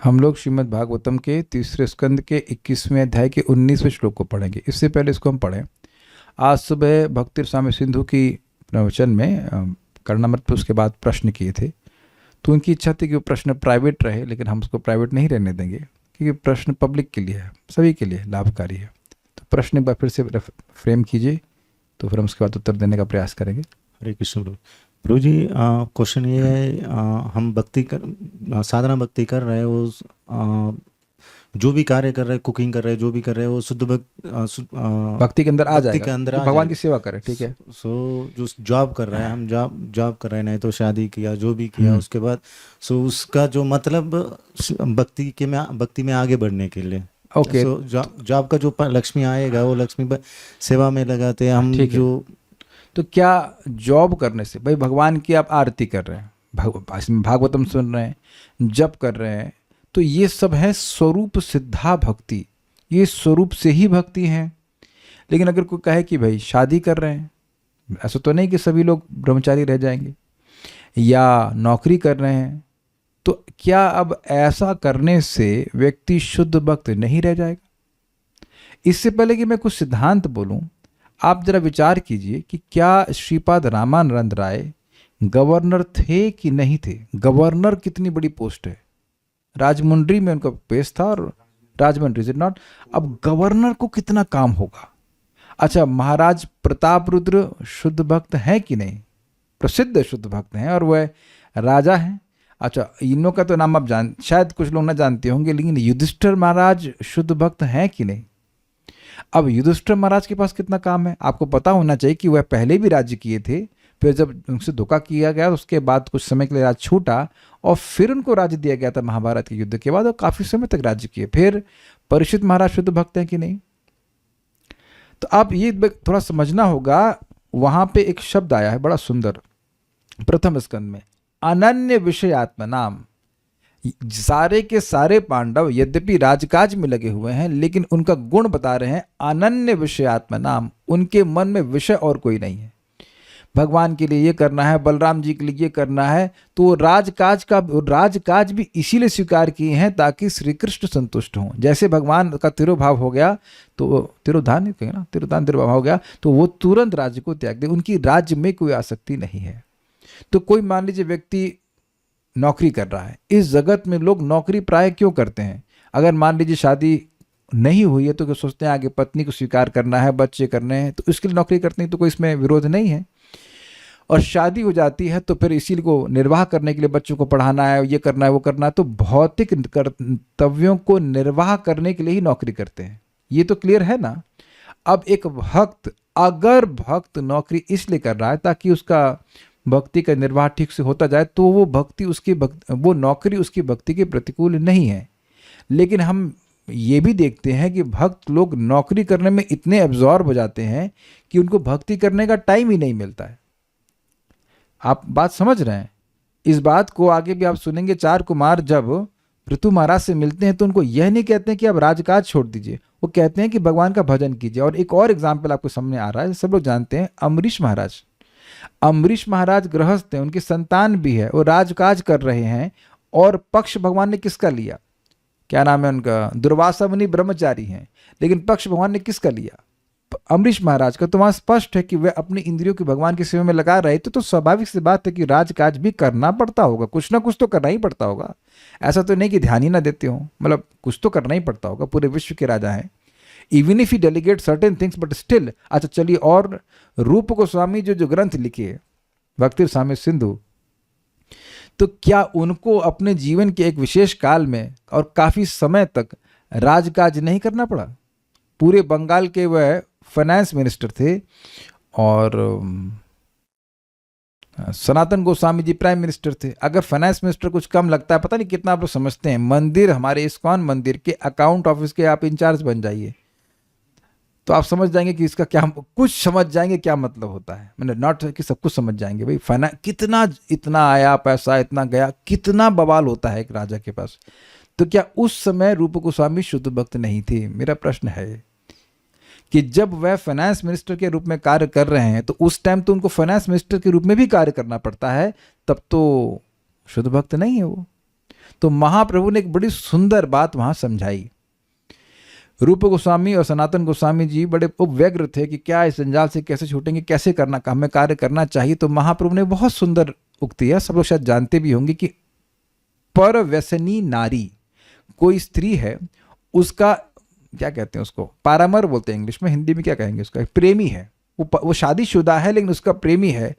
हम लोग श्रीमद् भागवतम के तीसरे स्कंद के 21वें अध्याय के 19वें श्लोक को पढ़ेंगे। इससे पहले इसको हम पढ़ें। आज सुबह भक्ति स्वामी सिंधु की प्रवचन में कर्णामृत उसके बाद प्रश्न किए थे, तो उनकी इच्छा थी कि वो प्रश्न प्राइवेट रहे, लेकिन हम उसको प्राइवेट नहीं रहने देंगे क्योंकि प्रश्न पब्लिक के लिए है, सभी के लिए लाभकारी है। तो प्रश्न एक बार फिर से फ्रेम कीजिए, तो फिर हम उसके बाद उत्तर देने का प्रयास करेंगे। हरे कृष्ण प्रभु जी। क्वेश्चन ये है, हम साधना भक्ति कर रहे हैं, वो जो भी कार्य कर रहे हैं, कुकिंग कर रहे हैं, जो भी कर रहे हैं, वो शुद्ध भक्ति के अंदर आ जाएगा, के अंदर तो भगवान की सेवा करें, ठीक है। जो जॉब कर रहे हैं, हम जॉब कर रहे हैं, नहीं तो शादी किया, जो भी किया, उसके बाद उसका जो मतलब भक्ति में आगे बढ़ने के लिए, ओके। जॉब का जो लक्ष्मी आएगा, वो लक्ष्मी सेवा में लगाते हैं हम। जो तो क्या जॉब करने से, भाई भगवान की आप आरती कर रहे हैं, भागवतम सुन रहे हैं, जप कर रहे हैं, तो ये सब है स्वरूप सिद्धा भक्ति, ये स्वरूप से ही भक्ति है। लेकिन अगर कोई कहे कि भाई शादी कर रहे हैं, ऐसा तो नहीं कि सभी लोग ब्रह्मचारी रह जाएंगे, या नौकरी कर रहे हैं, तो क्या अब ऐसा करने से व्यक्ति शुद्ध भक्त नहीं रह जाएगा? इससे पहले कि मैं कुछ सिद्धांत बोलूं, आप जरा विचार कीजिए कि क्या श्रीपाद रामानंद राय गवर्नर थे कि नहीं थे? गवर्नर कितनी बड़ी पोस्ट है, राजमुंड्री में उनका पेश था, और राजमंड्री इज इट नॉट? अब गवर्नर को कितना काम होगा। अच्छा, महाराज प्रताप रुद्र शुद्ध भक्त हैं कि नहीं? प्रसिद्ध शुद्ध भक्त हैं और वह राजा हैं। अच्छा, इनों का तो नाम आप शायद कुछ लोग ना जानते होंगे, लेकिन युधिष्ठिर महाराज शुद्ध भक्त हैं कि नहीं? अब युधिष्ठिर महाराज के पास कितना काम है, आपको पता होना चाहिए कि वह पहले भी राज्य किए थे, फिर जब उनसे धोखा किया गया उसके बाद कुछ समय के लिए राज्य छूटा, और फिर उनको राज्य दिया गया था महाभारत के युद्ध के बाद, और काफी समय तक राज्य किए। फिर परीक्षित महाराज शुद्ध भक्त हैं कि नहीं? तो आप ये थोड़ा समझना होगा। वहां पे एक शब्द आया है बड़ा सुंदर प्रथम स्कंद में, अनन्य विषयात्म नाम। सारे के सारे पांडव यद्यपि राजकाज में लगे हुए हैं, लेकिन उनका गुण बता रहे हैं अनन्य विषयात्म नाम, उनके मन में विषय और कोई नहीं है। भगवान के लिए ये करना है, बलराम जी के लिए ये करना है, तो वो राजकाज भी इसीलिए स्वीकार किए हैं ताकि श्री कृष्ण संतुष्ट हों। जैसे भगवान का तिरोभाव हो गया, तो तिरोधान कहेंगे ना, तिरोभाव हो गया, तो वो तुरंत राज्य को त्याग दे, उनकी राज्य में कोई आसक्ति नहीं है। तो कोई मान लीजिए व्यक्ति नौकरी कर रहा है, इस जगत में लोग नौकरी प्राय क्यों करते हैं? अगर मान लीजिए शादी नहीं हुई है तो क्या सोचते हैं आगे पत्नी को स्वीकार करना है, बच्चे करने हैं, तो इसके लिए नौकरी करते हैं, तो कोई इसमें विरोध नहीं है। और शादी हो जाती है तो फिर इसी को निर्वाह करने के लिए बच्चों को पढ़ाना है, ये करना है, वो करना है, तो भौतिक कर्तव्यों को निर्वाह करने के लिए ही नौकरी करते हैं। ये तो क्लियर है ना। अब एक भक्त, अगर भक्त नौकरी इसलिए कर रहा है ताकि उसका भक्ति का निर्वाह ठीक से होता जाए, तो वो नौकरी उसकी भक्ति के प्रतिकूल नहीं है। लेकिन हम ये भी देखते हैं कि भक्त लोग नौकरी करने में इतने एब्जॉर्ब हो जाते हैं कि उनको भक्ति करने का टाइम ही नहीं मिलता है। आप बात समझ रहे हैं? इस बात को आगे भी आप सुनेंगे। 4 कुमार जब पृथु महाराज से मिलते हैं तो उनको यह नहीं कहते हैं कि आप राजकाज छोड़ दीजिए, वो कहते हैं कि भगवान का भजन कीजिए। और एक और एग्जाम्पल आपको सामने आ रहा है, सब लोग जानते हैं, अम्बरीश महाराज। अम्बरीश महाराज गृहस्थ हैं, उनकी संतान भी है, वो राजकाज कर रहे हैं, और पक्ष भगवान ने किसका लिया? क्या नाम है उनका? दुर्वासा मुनि ब्रह्मचारी हैं, लेकिन पक्ष भगवान ने किसका लिया? अम्बरीश महाराज का। तो वहां स्पष्ट है कि वे अपनी इंद्रियों की भगवान की सेवा में लगा रहे थे। तो स्वाभाविक सी बात है कि राजकाज भी करना पड़ता होगा, कुछ ना कुछ तो करना ही पड़ता होगा। ऐसा तो नहीं कि ध्यान ही ना देते हो, मतलब कुछ तो करना ही पड़ता होगा, पूरे विश्व के राजा हैं। Even if he delegate certain things but still. अच्छा चलिए, और रूप गोस्वामी जो ग्रंथ लिखे भक्ति स्वामी सिंधु, तो क्या उनको अपने जीवन के एक विशेष काल में और काफी समय तक राजकाज नहीं करना पड़ा? पूरे बंगाल के वह फाइनेंस मिनिस्टर थे, और सनातन गोस्वामी जी प्राइम मिनिस्टर थे। अगर फाइनेंस मिनिस्टर कुछ कम लगता है, पता नहीं कितना आप लोग समझते हैं, मंदिर, हमारे इस्कॉन मंदिर के अकाउंट ऑफिस के आप इंचार्ज बन जाइए, तो आप समझ जाएंगे कि इसका क्या, कुछ समझ जाएंगे क्या मतलब होता है। मैंने नॉट कि सब कुछ समझ जाएंगे। भाई फाइनेंस कितना, इतना आया पैसा, इतना गया, कितना बवाल होता है एक राजा के पास। तो क्या उस समय रूप गोस्वामी शुद्ध भक्त नहीं थे? मेरा प्रश्न है कि जब वह फाइनेंस मिनिस्टर के रूप में कार्य कर रहे हैं, तो उस टाइम तो उनको फाइनेंस मिनिस्टर के रूप में भी कार्य करना पड़ता है, तब तो शुद्ध भक्त नहीं है वो। तो महाप्रभु ने एक बड़ी सुंदर बात वहां समझाई। रूप गोस्वामी और सनातन गोस्वामी जी बड़े व्यग्र थे कि क्या इस जंजाल से कैसे छूटेंगे, कैसे करना, हमें कार्य करना चाहिए। तो महाप्रभु ने बहुत सुंदर उक्ति है, सब लोग शायद जानते भी होंगे, कि पर व्यसनी नारी, कोई स्त्री है, उसका क्या कहते हैं, उसको पारामर बोलते हैं इंग्लिश में, हिंदी में क्या कहेंगे उसका, प्रेमी है, वो शादीशुदा है लेकिन उसका प्रेमी है,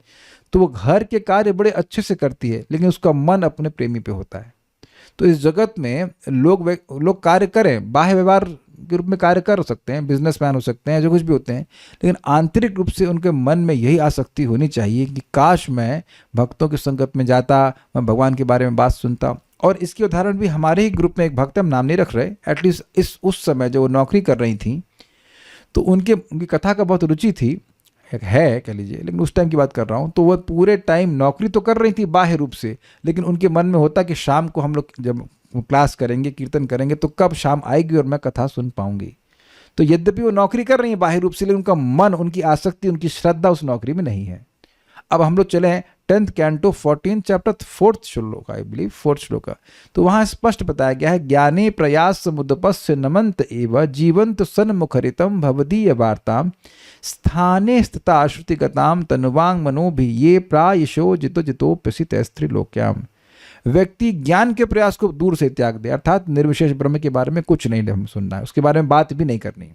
तो वो घर के कार्य बड़े अच्छे से करती है लेकिन उसका मन अपने प्रेमी पे होता है। तो इस जगत में लोग कार्य करें, बाह्य व्यवहार के रूप में कार्य कर सकते हैं, बिजनेसमैन हो सकते हैं, जो कुछ भी होते हैं, लेकिन आंतरिक रूप से उनके मन में यही आसक्ति होनी चाहिए कि काश मैं भक्तों की संगत में जाता, मैं भगवान के बारे में बात सुनता। और इसके उदाहरण भी हमारे ही ग्रुप में एक भक्त, हम नाम नहीं रख रहे, एटलीस्ट उस समय जो वो नौकरी कर रही थी, तो उनकी कथा का बहुत रुचि थी, है कह लीजिए, लेकिन उस टाइम की बात कर रहा हूँ। तो वह पूरे टाइम नौकरी तो कर रही थी बाह्य रूप से, लेकिन उनके मन में होता कि शाम को हम लोग जब क्लास करेंगे, कीर्तन करेंगे, तो कब शाम आएगी और मैं कथा सुन पाऊंगी। तो यद्यपि वो नौकरी कर रही है बाह्य रूप से, लेकिन उनका मन, उनकी आसक्ति, उनकी श्रद्धा उस नौकरी में नहीं है। अब हम लोग चले हैं 10th कैंटो 14 चैप्टर 4th श्लोक, आई बिलीव 4th श्लोक का। तो वहां स्पष्ट बताया गया है, ज्ञाने प्रयास समुदपस्य नमंत एव जीवंत सन्मुखरितम भवदीय वार्ताम स्थाने स्थिता श्रुतिगताम तनुवांग मनोभि ये प्रायशो जितो जितो प्रसित स्त्रीलोक्याम। व्यक्ति ज्ञान के प्रयास को दूर से त्याग दे, अर्थात निर्विशेष ब्रह्म के बारे में कुछ नहीं हम सुनना है, उसके बारे में बात भी नहीं करनी।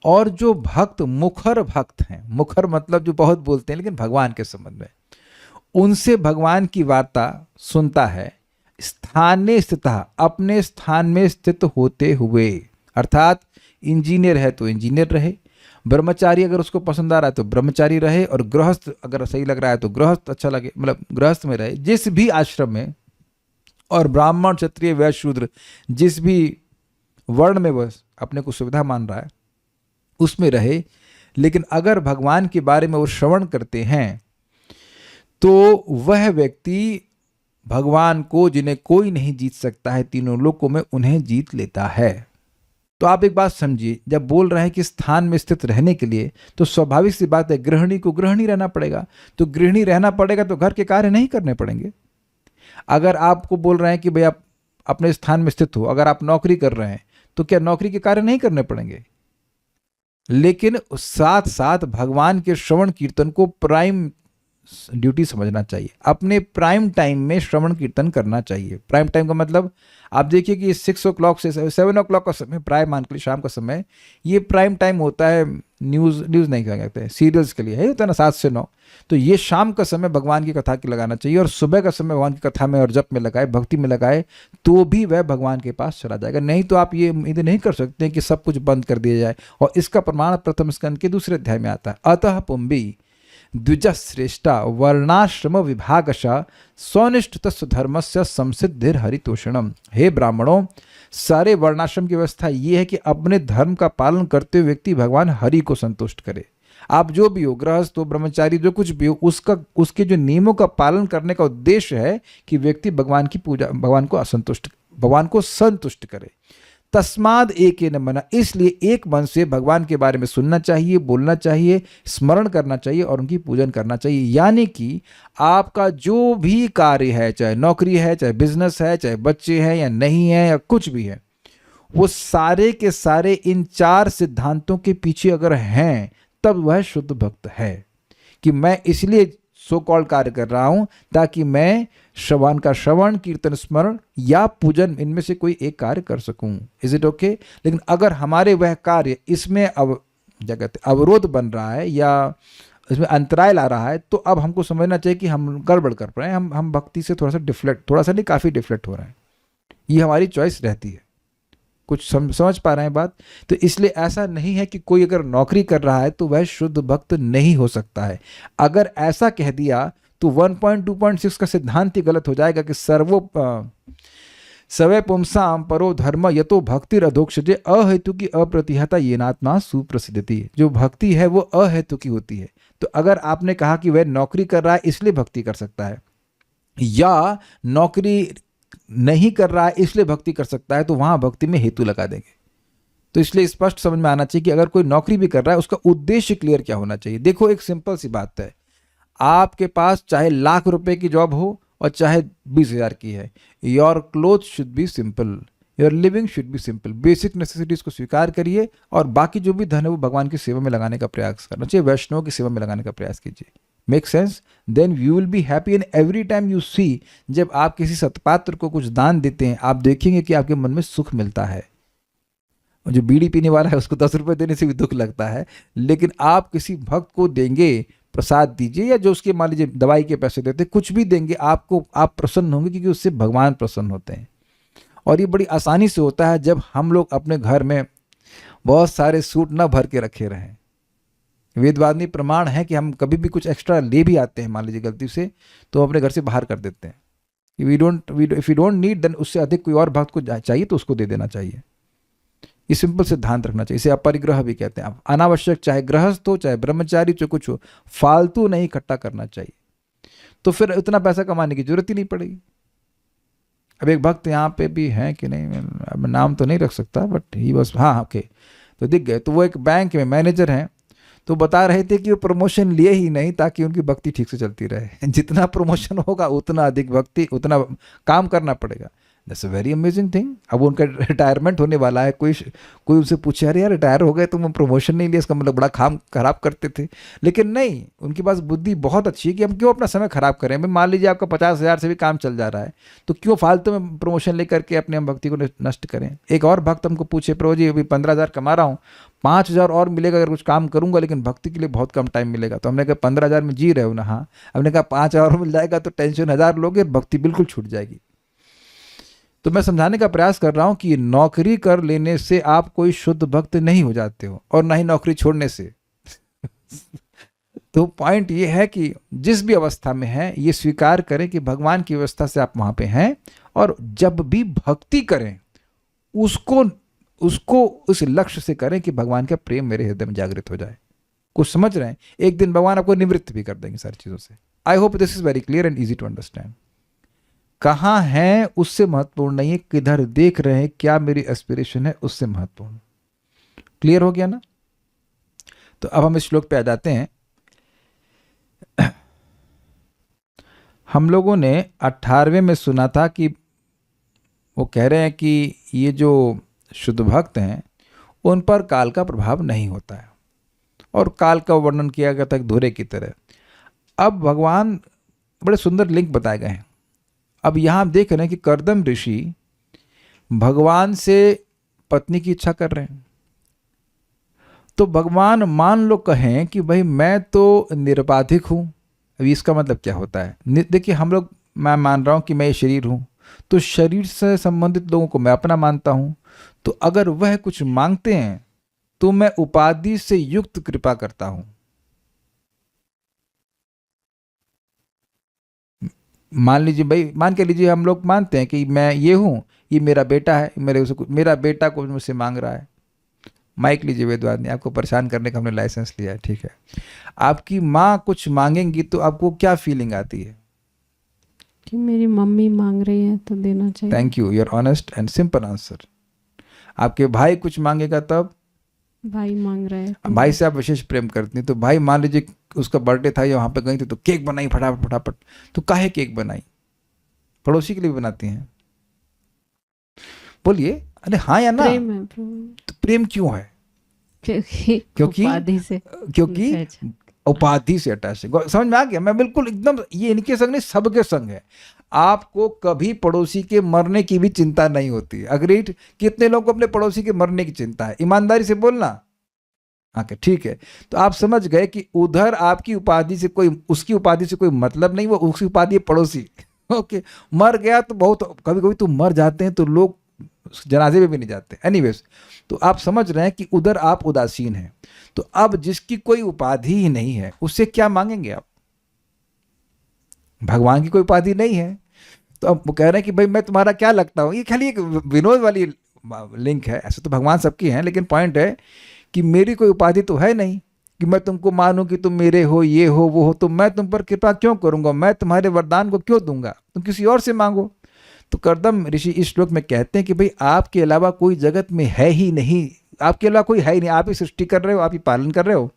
और जो भक्त मुखर भक्त हैं, मुखर मतलब जो बहुत बोलते हैं लेकिन भगवान के संबंध में, उनसे भगवान की वार्ता सुनता है, स्थाने स्थित, अपने स्थान में स्थित होते हुए, अर्थात इंजीनियर है तो इंजीनियर रहे, ब्रह्मचारी अगर उसको पसंद आ रहा है तो ब्रह्मचारी रहे, और गृहस्थ अगर सही लग रहा है तो गृहस्थ अच्छा लगे, मतलब गृहस्थ में रहे, जिस भी आश्रम में, और ब्राह्मण क्षत्रिय वैश्य शूद्र जिस भी वर्ण में वह अपने को सुविधा मान रहा है उसमें रहे। लेकिन अगर भगवान के बारे में वो श्रवण करते हैं तो वह व्यक्ति भगवान को, जिन्हें कोई नहीं जीत सकता है तीनों लोकों में, उन्हें जीत लेता है। तो आप एक बात समझिए, जब बोल रहे हैं कि स्थान में स्थित रहने के लिए, तो स्वाभाविक सी बात है, गृहिणी को गृहिणी रहना पड़ेगा। तो गृहिणी रहना पड़ेगा तो घर के कार्य नहीं करने पड़ेंगे। अगर आपको बोल रहे हैं कि भाई आप अपने स्थान में स्थित हो, अगर आप नौकरी कर रहे हैं तो क्या नौकरी के कार्य नहीं करने पड़ेंगे? लेकिन साथ साथ भगवान के श्रवण कीर्तन को प्राइम ड्यूटी समझना चाहिए, अपने प्राइम टाइम में श्रवण कीर्तन करना चाहिए। प्राइम टाइम का मतलब आप देखिए कि 6 o'clock से 7 o'clock का समय, प्राय मान के लिए शाम का समय, ये प्राइम टाइम होता है न्यूज़ नहीं क्या कहते हैं, सीरियल्स के लिए है, होता है ना 7 से 9। तो ये शाम का समय भगवान की कथा की लगाना चाहिए, और सुबह का समय भगवान की कथा में और जप में लगाए, भक्ति में लगाए, तो भी वह भगवान के पास चला जाएगा। नहीं तो आप ये उम्मीद नहीं कर सकते कि सब कुछ बंद कर दिया जाए। और इसका प्रमाण प्रथम स्कंद के 2 अध्याय में आता है, अतः पुंबी द्विजश्रेष्ठा वर्णाश्रम विभागशः स्वनिष्ठ धर्मस्य संसिद्धिर हरितोषणम। हे ब्राह्मणों, सारे वर्णाश्रम की व्यवस्था ये है कि अपने धर्म का पालन करते हुए व्यक्ति भगवान हरि को संतुष्ट करे। आप जो भी हो, गृहस्थ हो, ब्रह्मचारी, जो कुछ भी हो, उसके जो नियमों का पालन करने का उद्देश्य है कि व्यक्ति भगवान की पूजा, भगवान को संतुष्ट करे। तस्माद एकेन मना, इसलिए एक मन से भगवान के बारे में सुनना चाहिए, बोलना चाहिए, स्मरण करना चाहिए और उनकी पूजन करना चाहिए। यानी कि आपका जो भी कार्य है, चाहे नौकरी है, चाहे बिजनेस है, चाहे बच्चे हैं या नहीं है, या कुछ भी है, वो सारे के सारे इन 4 सिद्धांतों के पीछे अगर हैं, तब वह शुद्ध भक्त है। कि मैं इसलिए सो कॉल्ड कार्य कर रहा हूं ताकि मैं श्रवण का श्रवण, कीर्तन, स्मरण या पूजन, इनमें से कोई एक कार्य कर सकूं। Is it okay? लेकिन अगर हमारे वह कार्य इसमें अवरोध बन रहा है या इसमें अंतराय ला रहा है, तो अब हमको समझना चाहिए कि हम गड़बड़ कर रहे हैं, हम भक्ति से थोड़ा सा नहीं, काफी डिफ्लेक्ट हो रहे हैं। ये हमारी चॉइस रहती है। कुछ समझ पा रहे हैं बात? तो इसलिए ऐसा नहीं है कि कोई अगर नौकरी कर रहा है तो वह शुद्ध भक्त नहीं हो सकता है। अगर ऐसा कह दिया तो 1.2.6 का सिद्धांत ही गलत हो जाएगा कि सवै पुंसाम परो धर्म यतो भक्तिर अधोक्षजे अहेतु की अप्रतिहता येनात्मा सुप्रसिद्धति। जो भक्ति है वो अहेतु की होती है। तो अगर आपने कहा कि वह नौकरी कर रहा है इसलिए भक्ति कर सकता है, या नौकरी नहीं कर रहा है इसलिए भक्ति कर सकता है, तो वहां भक्ति में हेतु लगा देंगे। तो इसलिए स्पष्ट समझ में आना चाहिए कि अगर कोई नौकरी भी कर रहा है उसका उद्देश्य क्लियर क्या होना चाहिए। देखो, एक सिंपल सी बात है, आपके पास चाहे लाख रुपए की जॉब हो और चाहे 20,000 की है। Your cloth should be simple, your living should be simple. Basic necessities को स्वीकार करिए और बाकी जो भी धन है वो भगवान की सेवा में लगाने का प्रयास करना चाहिए, वैष्णव की सेवा में लगाने का प्रयास कीजिए। Make sense? Then you will be happy. And every time you see, जब आप किसी सत्पात्र को कुछ दान देते हैं, आप देखेंगे कि आपके मन में सुख मिलता है। और जो बीड़ी पीने वाला है उसको 10 रुपये देने से भी दुख लगता है, लेकिन आप किसी भक्त को देंगे, प्रसाद दीजिए, या जो उसके मान लीजिए दवाई के पैसे देते, कुछ भी देंगे आपको, आप प्रसन्न होंगे, क्योंकि उससे भगवान प्रसन्न होते हैं। और ये बड़ी आसानी से होता है जब हम लोग अपने घर में बहुत सारे सूट ना भर के रखे रहें। वेदवादी प्रमाण है कि हम कभी भी कुछ एक्स्ट्रा ले भी आते हैं, मान लीजिए गलती से, तो अपने घर से बाहर कर देते हैं। If you don't need, then उससे अधिक कोई और भक्त को चाहिए तो उसको दे देना चाहिए। ये सिंपल सिद्धांत रखना चाहिए। इसे अपरिग्रह भी कहते हैं। अनावश्यक, चाहे गृहस्थ हो चाहे ब्रह्मचारी, चाहे कुछ हो, फालतू नहीं इकट्ठा करना चाहिए, तो फिर उतना पैसा कमाने की जरूरत ही नहीं पड़ेगी। अब एक भक्त यहाँ पे भी हैं कि नहीं, मैं नाम तो नहीं रख सकता, बट ही बस, हाँ ओके, तो दिख गए। तो वो एक बैंक में मैनेजर हैं, तो बता रहे थे कि वो प्रमोशन लिए ही नहीं ताकि उनकी भक्ति ठीक से चलती रहे। जितना प्रमोशन होगा उतना अधिक भक्ति, उतना काम करना पड़ेगा। That's a very amazing thing. अब उनका रिटायरमेंट होने वाला है, कोई उनसे पूछे, अरे यार रिटायर हो गए तुम, प्रमोशन नहीं लिया, इसका मतलब बड़ा काम खराब करते थे। लेकिन नहीं, उनके पास बुद्धि बहुत अच्छी है कि हम क्यों अपना समय खराब करें। भाई मान लीजिए आपका 50,000 से भी काम चल जा रहा है, तो क्यों फालतू में प्रमोशन लेकर के अपने हम भक्ति को नष्ट करें। एक और भक्त हमको पूछे, प्रभु जी अभी 15,000 कमा रहा हूँ, 5,000 और मिलेगा अगर कुछ काम करूंगा, लेकिन भक्ति के लिए बहुत कम टाइम मिलेगा। तो हमने कहा 15,000 में जी रहे हो ना? हाँ। हमने कहा 5,000 और मिल जाएगा तो टेंशन 1,000 लोगे, भक्ति बिल्कुल छूट जाएगी। तो मैं समझाने का प्रयास कर रहा हूं कि नौकरी कर लेने से आप कोई शुद्ध भक्त नहीं हो जाते हो, और ना ही नौकरी छोड़ने से। तो पॉइंट ये है कि जिस भी अवस्था में है, ये स्वीकार करें कि भगवान की व्यवस्था से आप वहां पे हैं, और जब भी भक्ति करें उसको उस लक्ष्य से करें कि भगवान का प्रेम मेरे हृदय में जागृत हो जाए। कुछ समझ रहे हैं? एक दिन भगवान आपको निवृत्त भी कर देंगे सारी चीजों से। I hope this is very clear and easy to understand. कहाँ हैं उससे महत्वपूर्ण नहीं है, किधर देख रहे हैं, क्या मेरी एस्पिरेशन है, उससे महत्वपूर्ण। क्लियर हो गया ना? तो अब हम इस श्लोक पे आ जाते हैं। हम लोगों ने 18वें में सुना था कि वो कह रहे हैं कि ये जो शुद्ध भक्त हैं उन पर काल का प्रभाव नहीं होता है, और काल का वर्णन किया गया था धोरे की तरह। अब भगवान बड़े सुंदर लिंक बताए गए हैं। अब यहाँ हम देख रहे हैं कि कर्दम ऋषि भगवान से पत्नी की इच्छा कर रहे हैं। तो भगवान मान लो कहें कि भाई मैं तो निरपाधिक हूँ। अभी इसका मतलब क्या होता है? देखिए हम लोग, मैं मान रहा हूँ कि मैं ये शरीर हूँ, तो शरीर से संबंधित लोगों को मैं अपना मानता हूँ। तो अगर वह कुछ मांगते हैं तो मैं उपाधि से युक्त कृपा करता हूँ। मान लीजिए भाई, मान के लीजिए हम लोग मानते हैं कि मैं ये हूँ, ये मेरा बेटा है, मेरा बेटा को मुझसे मांग रहा है। माइक लीजिए वेदवाद ने, आपको परेशान करने का हमने लाइसेंस लिया है, ठीक है। आपकी माँ कुछ मांगेंगी तो आपको क्या फीलिंग आती है? कि मेरी मम्मी मांग रही है तो देना चाहिए। Thank you, your honest and simple answer. आपके भाई कुछ मांगेगा तब? भाई मांग रहा है। भाई से आप विशेष प्रेम करती हैं, तो भाई मान लीजिए उसका बर्थडे था या वहाँ पे गई थी तो केक बनाई फटाफट फटाफट, तो काहे केक बनाई? पड़ोसी के लिए भी बनाती हैं? बोलिए, अरे हाँ या ना? प्रेम है। तो प्रेम क्यों है? क्योंकि उपाधि से, क्योंकि उपाधि से अटैच है। समझ में आ गया? मैं बिल्कुल एकदम, ये इनके संग नहीं, सबके संग है। आपको कभी पड़ोसी के मरने की भी चिंता नहीं होती। अग्रीड? कितने लोगों को अपने पड़ोसी के मरने की चिंता है? ईमानदारी से बोलना। ओके, ठीक है। तो आप समझ गए कि उधर आपकी उपाधि से कोई, उसकी उपाधि से कोई मतलब नहीं, वो उसकी उपाधि है पड़ोसी। ओके, मर गया तो बहुत, कभी कभी तो मर जाते हैं तो लोग जनाजे में भी नहीं जाते। एनीवेज, तो आप समझ रहे हैं कि उधर आप उदासीन हैं। तो अब जिसकी कोई उपाधि ही नहीं है उससे क्या मांगेंगे आप? भगवान की कोई उपाधि नहीं है, तो अब वो कह रहे हैं कि भाई मैं तुम्हारा क्या लगता हूँ। ये खाली एक विनोद वाली लिंक है, ऐसे तो भगवान सबकी हैं, लेकिन पॉइंट है कि मेरी कोई उपाधि तो है नहीं कि मैं तुमको मानूं कि तुम मेरे हो, ये हो, वो हो, तो मैं तुम पर कृपा क्यों करूंगा? मैं तुम्हारे वरदान को क्यों दूंगा? तुम किसी और से मांगो। तो कर्दम ऋषि इस श्लोक में कहते हैं कि भाई आपके अलावा कोई जगत में है ही नहीं, आपके अलावा कोई है ही नहीं। आप ही सृष्टि कर रहे हो, आप ही पालन कर रहे हो,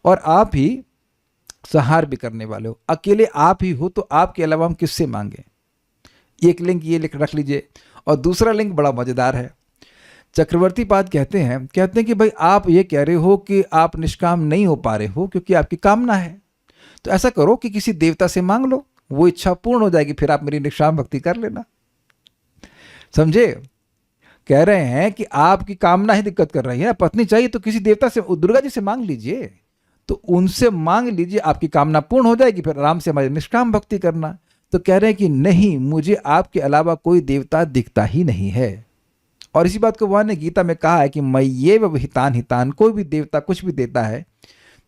और आप ही संहार भी करने वाले हो। अकेले आप ही हो तो आपके अलावा हम किससे मांगे? एक लिंक ये लिख रख लीजिए। और दूसरा लिंक बड़ा मजेदार है। चक्रवर्ती पाद कहते हैं कि भाई आप ये कह रहे हो कि आप निष्काम नहीं हो पा रहे हो क्योंकि आपकी कामना है, तो ऐसा करो कि किसी देवता से मांग लो, वो इच्छा पूर्ण हो जाएगी, फिर आप मेरी निष्काम भक्ति कर लेना। समझे? कह रहे हैं कि आपकी कामना ही दिक्कत कर रही है, पत्नी चाहिए तो किसी देवता से, दुर्गा जी से मांग लीजिए, तो उनसे मांग लीजिए, आपकी कामना पूर्ण हो जाएगी, फिर आराम से हमारी निष्काम भक्ति करना। तो कह रहे हैं कि नहीं, मुझे आपके अलावा कोई देवता दिखता ही नहीं है। और इसी बात को भगवान ने गीता में कहा है कि मय्येव विहितान हितान, कोई भी देवता कुछ भी देता है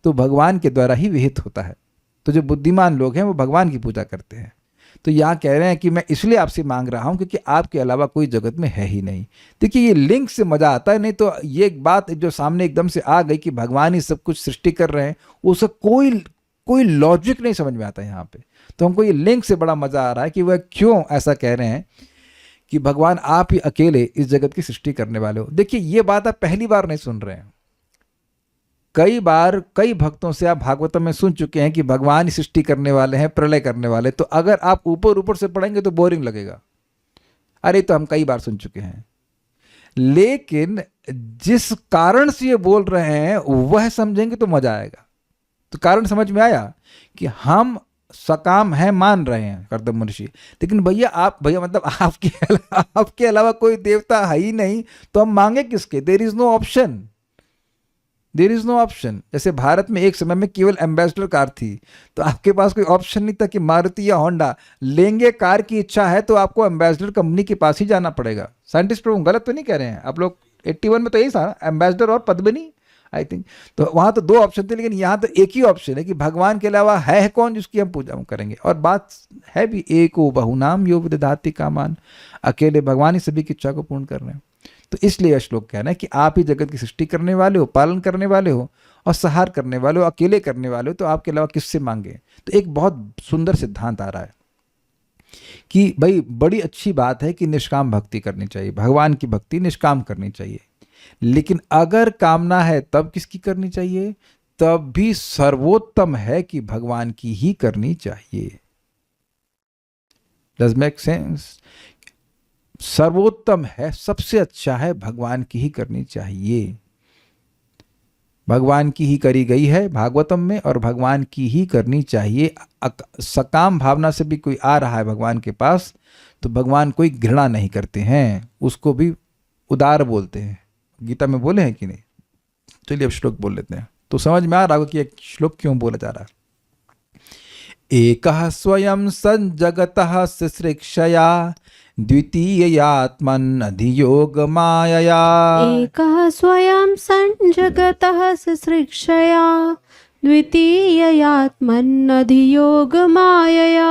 तो भगवान के द्वारा ही विहित होता है। तो जो बुद्धिमान लोग हैं वो भगवान की पूजा करते हैं। तो यहाँ कह रहे हैं कि मैं इसलिए आपसे मांग रहा हूँ क्योंकि आपके अलावा कोई जगत में है ही नहीं। देखिए ये लिंक से मजा आता है, नहीं तो ये एक बात जो सामने एकदम से आ गई कि भगवान ही सब कुछ सृष्टि कर रहे हैं, उसका कोई लॉजिक नहीं समझ में आता यहाँ पे। तो हमको ये लिंक से बड़ा मजा आ रहा है कि वह क्यों ऐसा कह रहे हैं कि भगवान आप ही अकेले इस जगत की सृष्टि करने वाले हो। देखिए ये बात आप पहली बार नहीं सुन रहे हैं, कई बार कई भक्तों से आप भागवतम में सुन चुके हैं कि भगवान ही सृष्टि करने वाले हैं, प्रलय करने वाले। तो अगर आप ऊपर ऊपर से पढ़ेंगे तो बोरिंग लगेगा, अरे तो हम कई बार सुन चुके हैं। लेकिन जिस कारण से ये बोल रहे हैं वह समझेंगे तो मजा आएगा। तो कारण समझ में आया कि हम सकाम है मान रहे हैं कर्दम मनुष्य, लेकिन भैया मतलब आपके अलावा कोई देवता है ही नहीं, तो हम मांगे किसके? There is no option, there is no option. जैसे भारत में एक समय में केवल एम्बेसडर कार थी, तो आपके पास कोई ऑप्शन नहीं था कि मारुति या होंडा लेंगे। कार की इच्छा है तो आपको एम्बेसडर कंपनी के पास ही जाना पड़ेगा। साइंटिस्ट लोग गलत तो नहीं कह रहे हैं आप लोग? 81 में तो यही था, एम्बेसडर और पद्मिनी आई थिंक। तो वहाँ तो 2 ऑप्शन थे, लेकिन यहाँ तो एक ही ऑप्शन है कि भगवान के अलावा है कौन जिसकी हम पूजा करेंगे। और बात है भी एको बहुनाम यो विदधाति कामान, अकेले भगवान ही सभी की इच्छा को पूर्ण कर रहे हैं। तो इसलिए यह श्लोक कहना है कि आप ही जगत की सृष्टि करने वाले हो, पालन करने वाले हो और संहार करने वाले हो, अकेले करने वाले हो, तो आपके अलावा किससे मांगे? तो एक बहुत सुंदर सिद्धांत आ रहा है कि भाई बड़ी अच्छी बात है कि निष्काम भक्ति करनी चाहिए, भगवान की भक्ति निष्काम करनी चाहिए, लेकिन अगर कामना है तब किसकी करनी चाहिए? तब भी सर्वोत्तम है कि भगवान की ही करनी चाहिए। Does make sense? सर्वोत्तम है, सबसे अच्छा है, भगवान की ही करनी चाहिए। भगवान की ही करी गई है भागवतम में और भगवान की ही करनी चाहिए। सकाम भावना से भी कोई आ रहा है भगवान के पास तो भगवान कोई घृणा नहीं करते हैं, उसको भी उदार बोलते हैं। गीता में बोले हैं कि नहीं? चलिए अब श्लोक बोल लेते हैं तो समझ में आ रहा होगा कि एक श्लोक क्यों बोला जा रहा है। एकः स्वयं सज्जगतः सृक्षया द्वितीयात्मन् अधियोग मायया। एकः स्वयं सञ्जगतः सृक्षया द्वितीयात्मन्नधियोग मायया।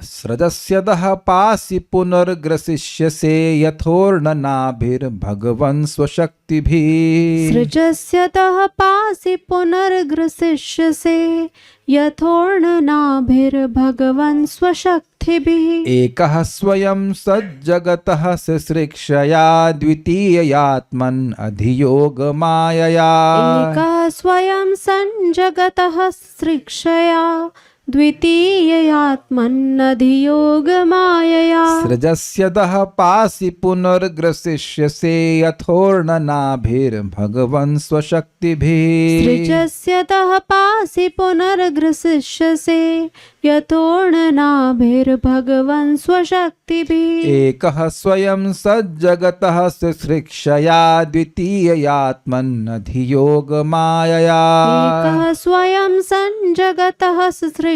स्रजस्यदः पासि पुनर्ग्रसिष्यसे यथोर्णनाभिर्भगवन् स्वशक्तिभिः। सृजस्यतः पासि पुनर्ग्रसिष्यसे यथोर्णनाभिर्भगवन् स्वशक्तिभिः। एकः स्वयं सज्जगतः सृक्षया द्वितीयात्मन् अधियोग मायया। एकः स्वयं सञ्जगतः सृक्षया द्वितीयात्मन्नधियोग मायया। सृजस्यदः पासि पुनर्ग्रसिष्यसे यथोर्णनाभिर्भगवन् स्वशक्तिभिः। सृजस्यतः पासि पुनर्ग्रसिष्यसे यथोर्णनाभिर्भगवन् स्वशक्तिभिः। एकः स्वयं सज्जगतः सृक्षया द्वितीयात्मन् अधियोग मायया। एकः स्वयं सञ्जगतः सृक्षया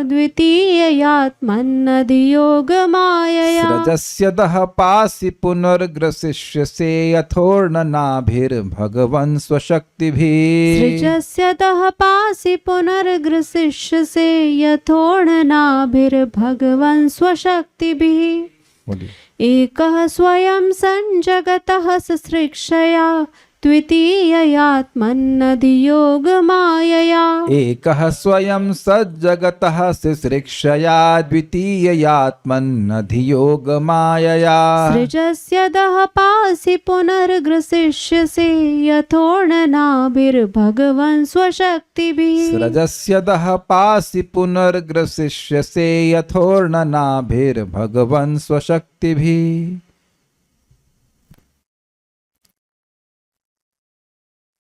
द्वितीयात्मन्नधियोग मायया। सृजस्यदः पासि पुनर्ग्रसिष्यसे यथोर्णनाभिर्भगवन् स्वशक्तिभिः। सृजस्यतः पासि पुनर्ग्रसिष्यसे यथोर्णनाभिर्भगवन् स्वशक्तिभिः। बोलिए। एकः स्वयं सञ्जगतः सृक्षया द्वितीययात्मन्नधियोगमायया एकः स्वयं सज्जगतः सिसृक्षया द्वितीययात्मन्नधियोगमायया सृजस्यदः पासि पुनर्ग्रसिष्यसे यथोर्णनाभिर्भगवन् स्वशक्तिभिः सृजस्यदः पासि पुनर्ग्रसिष्यसे यथोर्णनाभिर्भगवन् स्वशक्तिभिः।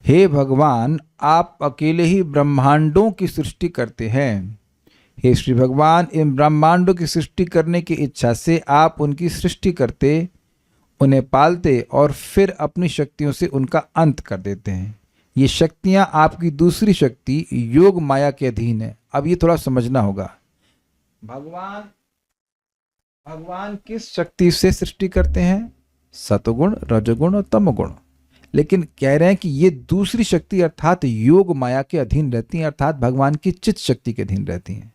हे भगवान, आप अकेले ही ब्रह्मांडों की सृष्टि करते हैं। हे श्री भगवान, इन ब्रह्मांडों की सृष्टि करने की इच्छा से आप उनकी सृष्टि करते, उन्हें पालते और फिर अपनी शक्तियों से उनका अंत कर देते हैं। ये शक्तियां आपकी दूसरी शक्ति योग माया के अधीन है। अब ये थोड़ा समझना होगा। भगवान किस शक्ति से सृष्टि करते हैं? सतगुण, रजगुण और तमगुण। लेकिन कह रहे हैं कि ये दूसरी शक्ति अर्थात योग माया के अधीन रहती हैं, अर्थात भगवान की चित्त शक्ति के अधीन रहती हैं।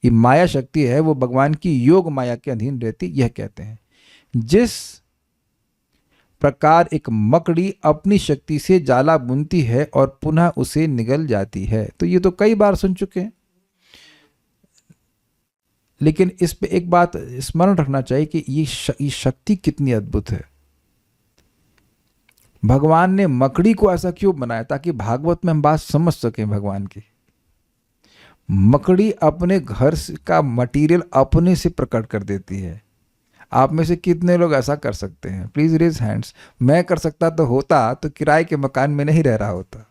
ये माया शक्ति है वो भगवान की योग माया के अधीन रहती, यह कहते हैं। जिस प्रकार एक मकड़ी अपनी शक्ति से जाला बुनती है और पुनः उसे निगल जाती है, तो ये तो कई बार सुन चुके हैं। लेकिन इस पे एक बात स्मरण रखना चाहिए कि ये शक्ति कितनी अद्भुत है। भगवान ने मकड़ी को ऐसा क्यों बनाया? ताकि भागवत में हम बात समझ सकें भगवान की। मकड़ी अपने घर का मटेरियल अपने से प्रकट कर देती है। आप में से कितने लोग ऐसा कर सकते हैं? Please raise hands. मैं कर सकता तो होता तो किराए के मकान में नहीं रह रहा होता।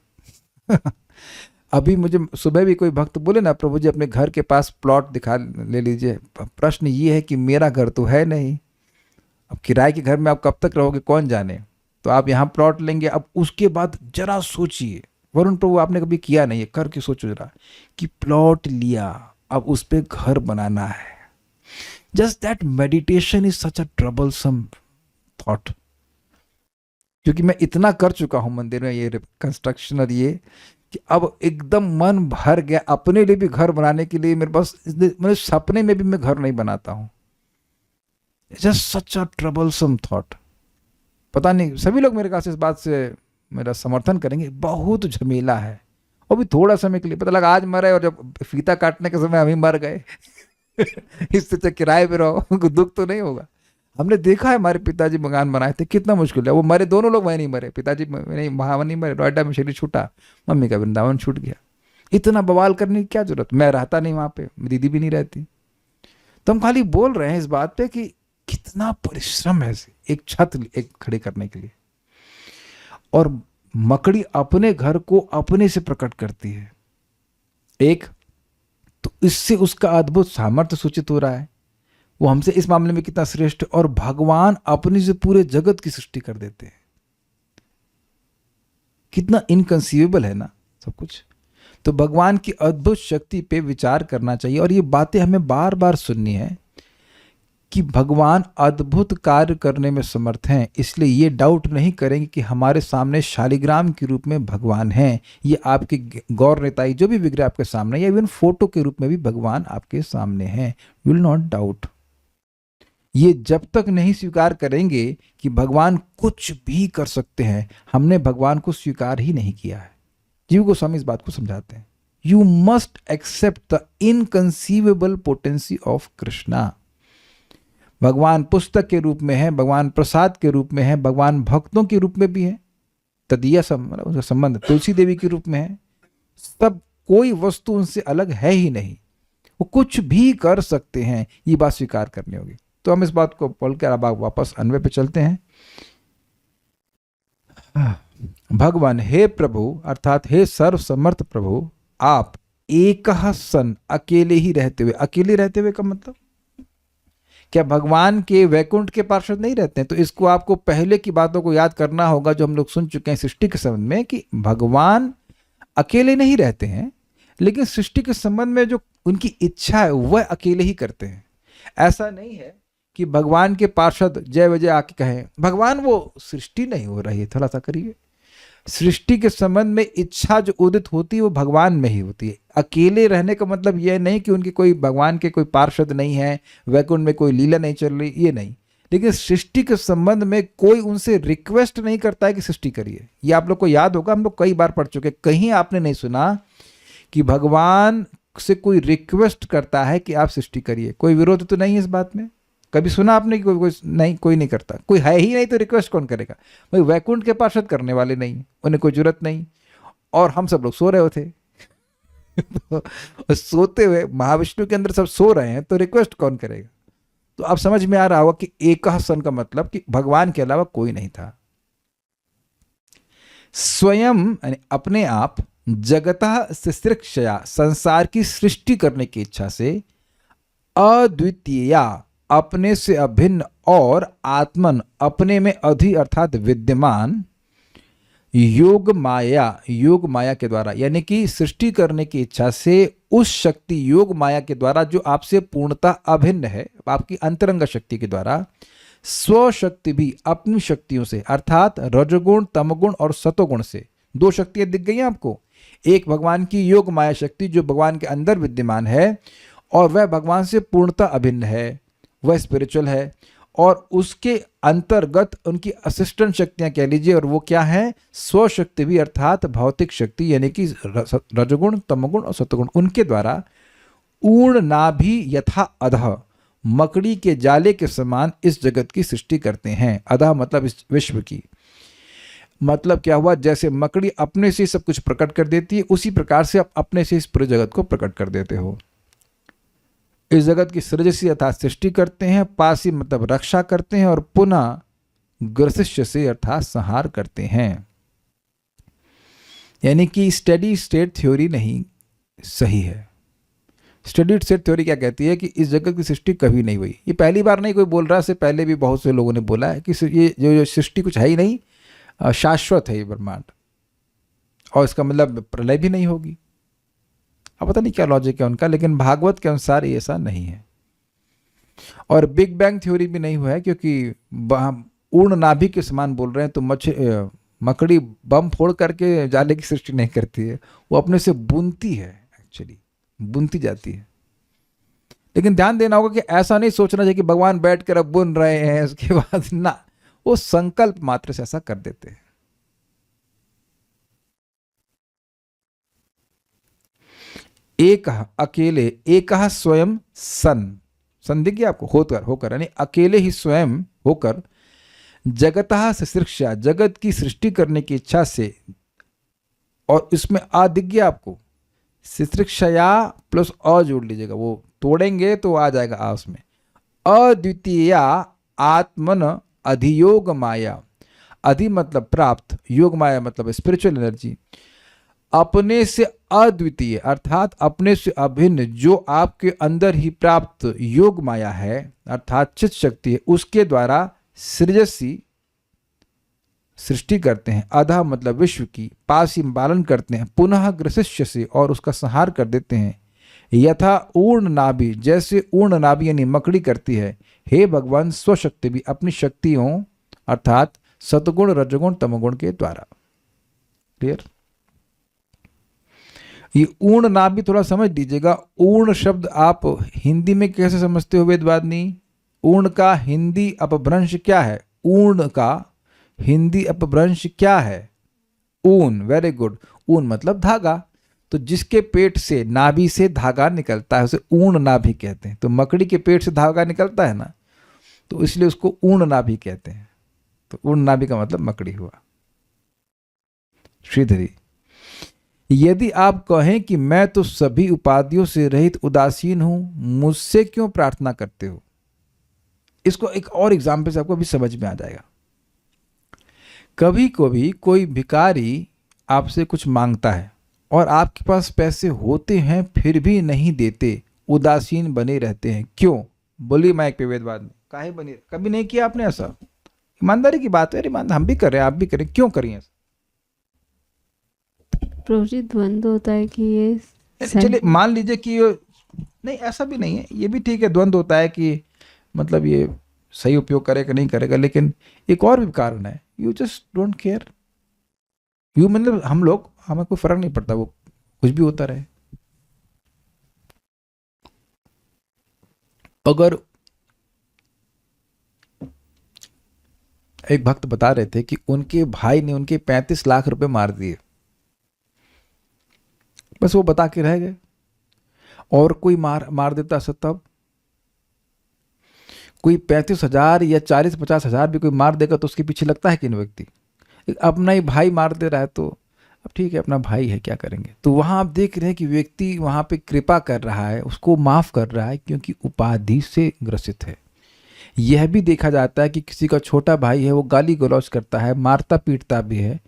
अभी मुझे सुबह भी कोई भक्त बोले ना, प्रभु जी अपने घर के पास प्लॉट दिखा ले लीजिए। प्रश्न ये है कि मेरा घर तो है नहीं, अब किराए के घर में आप कब तक रहोगे कौन जाने। तो आप यहाँ प्लॉट लेंगे। अब उसके बाद जरा सोचिए, वरुण प्रभु आपने कभी किया नहीं है, करके सोचो जरा कि प्लॉट लिया, अब उस पे घर बनाना है। Just that meditation is such a troublesome thought. क्योंकि मैं इतना कर चुका हूं मंदिर में ये कंस्ट्रक्शन और ये, कि अब एकदम मन भर गया अपने लिए भी घर बनाने के लिए। मेरे पास मेरे सपने में भी मैं घर नहीं बनाता हूं। जस्ट सच अ ट्रबलसम थॉट। पता नहीं सभी लोग मेरे पास इस बात से मेरा समर्थन करेंगे, बहुत झमेला है। और भी थोड़ा समय के लिए, पता लगा आज मरे और जब फीता काटने के समय अभी मर गए। इससे तो किराए पे रहो, उनको दुख तो नहीं होगा। हमने देखा है, हमारे पिताजी मकान बनाए थे, कितना मुश्किल है। वो मरे, दोनों लोग वहीं नहीं मरे, पिताजी नहीं वहाँ नहीं मरे, नोएडा में शरीर छूटा, मम्मी का वृंदावन छूट गया। इतना बवाल करने की क्या जरूरत? मैं रहता नहीं वहाँ पे, दीदी भी नहीं रहती। तो हम खाली बोल रहे हैं इस बात पे कि कितना परिश्रम है एक छत एक खड़े करने के लिए। और मकड़ी अपने घर को अपने से प्रकट करती है एक, तो इससे उसका अद्भुत सामर्थ्य सूचित हो रहा है। वो हमसे इस मामले में कितना श्रेष्ठ। और भगवान अपने से पूरे जगत की सृष्टि कर देते हैं। कितना इनकंसीवेबल है ना सब कुछ। तो भगवान की अद्भुत शक्ति पे विचार करना चाहिए। और ये बातें हमें बार बार सुननी है कि भगवान अद्भुत कार्य करने में समर्थ हैं। इसलिए ये डाउट नहीं करेंगे कि हमारे सामने शालिग्राम के रूप में भगवान हैं। ये आपके गौर नेताई जो भी विग्रह आपके सामने, या इवन फोटो के रूप में भी भगवान आपके सामने हैं। Will not doubt. ये जब तक नहीं स्वीकार करेंगे कि भगवान कुछ भी कर सकते हैं, हमने भगवान को स्वीकार ही नहीं किया है। जीव गोस्वामी इस बात को समझाते हैं। You must accept the inconceivable potency of Krishna. भगवान पुस्तक के रूप में है, भगवान प्रसाद के रूप में है, भगवान भक्तों के रूप में भी है। तदीय उनका संबंध तुलसी देवी के रूप में है। सब कोई वस्तु उनसे अलग है ही नहीं। वो कुछ भी कर सकते हैं, ये बात स्वीकार करनी होगी। तो हम इस बात को बोलकर अब वापस अन्वय पे चलते हैं। भगवान, हे प्रभु अर्थात हे सर्व समर्थ प्रभु, आप एक सन अकेले ही रहते हुए। अकेले रहते हुए का मतलब क्या भगवान के वैकुंठ के पार्षद नहीं रहते हैं? तो इसको आपको पहले की बातों को याद करना होगा जो हम लोग सुन चुके हैं सृष्टि के संबंध में, कि भगवान अकेले नहीं रहते हैं, लेकिन सृष्टि के संबंध में जो उनकी इच्छा है वह अकेले ही करते हैं। ऐसा नहीं है कि भगवान के पार्षद जय विजय आके कहें। भगवान, वो सृष्टि नहीं हो रही है, थोड़ा सा करिए। सृष्टि के संबंध में इच्छा जो उदित होती है वो भगवान में ही होती है। अकेले रहने का मतलब यह नहीं कि उनके कोई भगवान के कोई पार्षद नहीं है, वैकुंठ में कोई लीला नहीं चल रही, ये नहीं। लेकिन सृष्टि के संबंध में कोई उनसे रिक्वेस्ट नहीं करता है कि सृष्टि करिए। ये आप लोग को याद होगा, हम लोग कई बार पढ़ चुके, कहीं आपने नहीं सुना कि भगवान से कोई रिक्वेस्ट करता है कि आप सृष्टि करिए। कोई विरोध तो नहीं है इस बात में? कभी सुना आपने कि कोई नहीं करता? कोई है ही नहीं तो रिक्वेस्ट कौन करेगा भाई? वैकुंठ के पार्षद करने वाले नहीं, उन्हें कोई जरूरत नहीं, और हम सब लोग सो रहे होते तो सोते हुए महाविष्णु के अंदर सब सो रहे हैं तो रिक्वेस्ट कौन करेगा? तो अब समझ में आ रहा होगा कि एकः सन का मतलब कि भगवान के अलावा कोई नहीं था। स्वयं यानी अपने आप, जगतः सृष्टिक्षया संसार की सृष्टि करने की इच्छा से, अद्वितीया अपने से अभिन्न, और आत्मन अपने में अधि अर्थात विद्यमान, योग माया के द्वारा, यानी कि सृष्टि करने की इच्छा से उस शक्ति योग माया के द्वारा जो आपसे पूर्णतः अभिन्न है, आपकी अंतरंग शक्ति के द्वारा, स्वशक्ति भी अपनी शक्तियों से अर्थात रजोगुण तमगुण और सतोगुण से, दो शक्तियां दिख गई हैं आपको। एक भगवान की योग माया शक्ति जो भगवान के अंदर विद्यमान है और वह भगवान से पूर्णतः अभिन्न है, वह स्पिरिचुअल है, और उसके अंतर्गत उनकी असिस्टेंट शक्तियां कह लीजिए, और वो क्या है? स्वशक्ति भी अर्थात भौतिक शक्ति, यानी कि रजोगुण तमगुण और सतोगुण, उनके द्वारा ऊर्ण नाभि यथा अधः, मकड़ी के जाले के समान इस जगत की सृष्टि करते हैं। अधः मतलब इस विश्व की, मतलब क्या हुआ? जैसे मकड़ी अपने से सब कुछ प्रकट कर देती है, उसी प्रकार से आप अपने से इस पूरे जगत को प्रकट कर देते हो। इस जगत की सृजसी अर्थात सृष्टि करते हैं, पासी मतलब रक्षा करते हैं, और पुनः ग्रसिष्य से अर्थात संहार करते हैं। यानी कि स्टेडी स्टेट थ्योरी नहीं सही है। स्टेडी स्टेट थ्योरी क्या कहती है कि इस जगत की सृष्टि कभी नहीं हुई। ये पहली बार नहीं कोई बोल रहा है, इससे पहले भी बहुत से लोगों ने बोला है कि ये जो सृष्टि कुछ है ही नहीं, शाश्वत है ये ब्रह्मांड, और इसका मतलब प्रलय भी नहीं होगी। अब पता नहीं क्या लॉजिक है उनका, लेकिन भागवत के अनुसार ये ऐसा नहीं है। और बिग बैंग थ्योरी भी नहीं हुआ है, क्योंकि ऊर्ण नाभि के समान बोल रहे हैं, तो मकड़ी बम फोड़ करके जाले की सृष्टि नहीं करती है, वो अपने से बुनती है, एक्चुअली बुनती जाती है। लेकिन ध्यान देना होगा कि ऐसा नहीं सोचना चाहिए कि भगवान बैठ कर अब बुन रहे हैं, उसके बाद ना, वो संकल्प मात्र से ऐसा कर देते हैं। एक अकेले, एक स्वयं सन दिख गया आपको? होकर यानी अकेले ही स्वयं होकर, जगतः सृष्टिया जगत की सृष्टि करने की इच्छा से, और इसमें आ दिख गया आपको? सृष्टिया प्लस अ जोड़ लीजिएगा, वो तोड़ेंगे तो आ जाएगा आ उसमें। अद्वितीया आत्मन अधियोग माया, अधि मतलब प्राप्त, योग माया मतलब स्पिरिचुअल एनर्जी, अपने से अद्वितीय अर्थात अपने से अभिन्न जो आपके अंदर ही प्राप्त योग माया है अर्थात चित शक्ति है, उसके द्वारा सृजसी सृष्टि करते हैं। अधा मतलब विश्व की, पास ही पालन करते हैं, पुनः ग्रसिष्य से और उसका संहार कर देते हैं। यथा ऊर्ण नाभि, जैसे ऊर्ण नाभि यानी मकड़ी करती है, हे भगवान स्वशक्ति भी अपनी शक्तियों अर्थात सतगुण रजगुण तमगुण के द्वारा। क्लियर? ये ऊर्ण नाभि थोड़ा समझ लीजिएगा। ऊर्ण शब्द आप हिंदी में कैसे समझते हो वेदवादिनी? ऊर्ण का हिंदी अपभ्रंश क्या है? ऊर्ण का हिंदी अपभ्रंश क्या है? ऊन। Very good. ऊन मतलब धागा। तो जिसके पेट से नाभि से धागा निकलता है उसे ऊर्ण नाभि कहते हैं। तो मकड़ी के पेट से धागा निकलता है ना, तो इसलिए उसको ऊर्ण नाभि कहते हैं। तो ऊर्ण नाभि का मतलब मकड़ी हुआ। श्रीधरी, यदि आप कहें कि मैं तो सभी उपाधियों से रहित उदासीन हूं, मुझसे क्यों प्रार्थना करते हो? इसको एक और एग्जाम्पल से आपको भी समझ में आ जाएगा। कभी कभी कोई भिखारी आपसे कुछ मांगता है और आपके पास पैसे होते हैं फिर भी नहीं देते, उदासीन बने रहते हैं, क्यों? बोली माइक पे वेदवाद में, काहे बने? कभी नहीं किया आपने ऐसा? ईमानदारी की बात है, ईमानदार हम भी कर रहे हैं, आप भी करें, क्यों करिए ऐसा? प्रभु जी द्वंद्व होता है कि ये चलिए मान लीजिए कि नहीं, ऐसा भी नहीं है, ये भी ठीक है, द्वंद्व होता है कि मतलब ये सही उपयोग करेगा नहीं करेगा, लेकिन एक और भी कारण है, you just don't care. You मतलब हम लोग, हमें कोई फर्क नहीं पड़ता, वो कुछ भी होता रहे। अगर एक भक्त बता रहे थे कि उनके भाई ने उनके 35 लाख रुपए मार दिए, बस वो बता के रह गए। और कोई मार मार देता ऐसा, तब कोई 35,000 या 40-50,000 भी कोई मार देगा तो उसके पीछे लगता है कि नहीं व्यक्ति। अपना ही भाई मार दे रहा है तो अब ठीक है, अपना भाई है, क्या करेंगे। तो वहां आप देख रहे हैं कि व्यक्ति वहां पे कृपा कर रहा है, उसको माफ कर रहा है क्योंकि उपाधि से ग्रसित है। यह भी देखा जाता है कि किसी का छोटा भाई है, वो गाली गलौज करता है, मारता पीटता भी है,